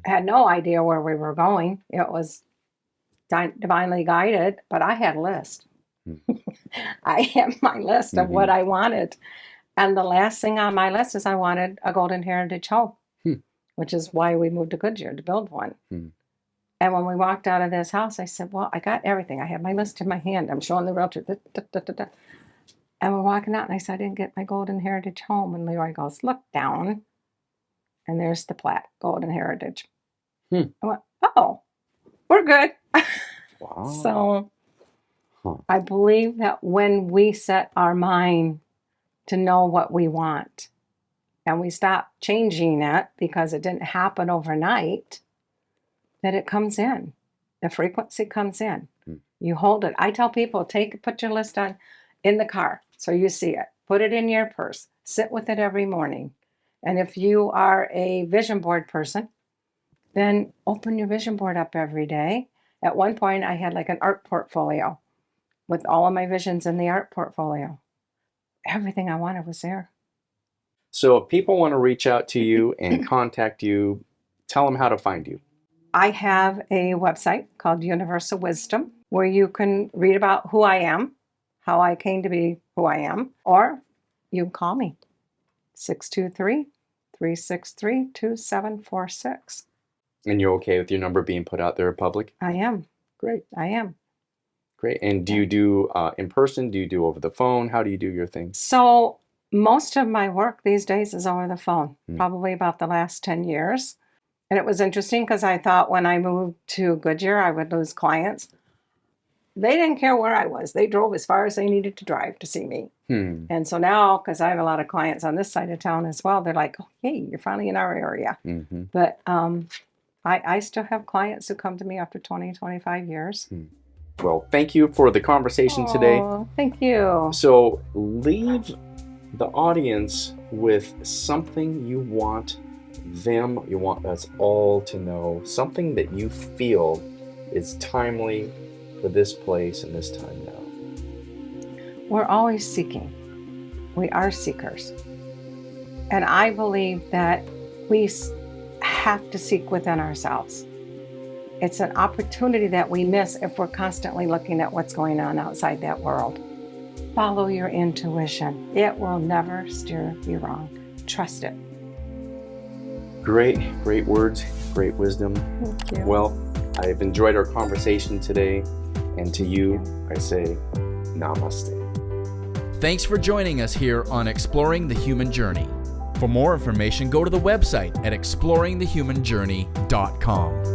I had no idea where we were going. It was divinely guided, but I had a list. I had my list of what I wanted. And the last thing on my list is I wanted a golden heritage home, which is why we moved to Goodyear to build one. And when we walked out of this house, I said, well, I got everything. I have my list in my hand. I'm showing the realtor. And we're walking out, and I said, I didn't get my golden heritage home. And Leroy goes, look down. And there's the plat, golden heritage. I went, oh, we're good. Wow. So I believe that when we set our mind to know what we want, and we stop changing it because it didn't happen overnight, that it comes in. The frequency comes in. You hold it. I tell people, put your list on in the car so you see it. Put it in your purse. Sit with it every morning. And if you are a vision board person, then open your vision board up every day. At one point, I had like an art portfolio with all of my visions in the art portfolio. Everything I wanted was there. So if people want to reach out to you and contact you, tell them how to find you. I have a website called Universal Wisdom where you can read about who I am, how I came to be who I am, or you can call me, 623-363-2746. And you're okay with your number being put out there in public? I am. Great. I am. Great. And do you do in person? Do you do over the phone? How do you do your thing? So most of my work these days is over the phone, probably about the last 10 years. And it was interesting because I thought when I moved to Goodyear, I would lose clients. They didn't care where I was. They drove as far as they needed to drive to see me. And so now, because I have a lot of clients on this side of town as well, they're like, oh, hey, you're finally in our area. But I still have clients who come to me after 20, 25 years. Well, thank you for the conversation today. Thank you. So leave the audience with something you want us all to know, something that you feel is timely for this place and this time now. We're always seeking. We are seekers. And I believe that we have to seek within ourselves. It's an opportunity that we miss if we're constantly looking at what's going on outside that world. Follow your intuition. It will never steer you wrong. Trust it. Great words, great wisdom. Thank you. Well, I've enjoyed our conversation today, and to you, I say namaste. Thanks for joining us here on Exploring the Human Journey. For more information, go to the website at exploringthehumanjourney.com.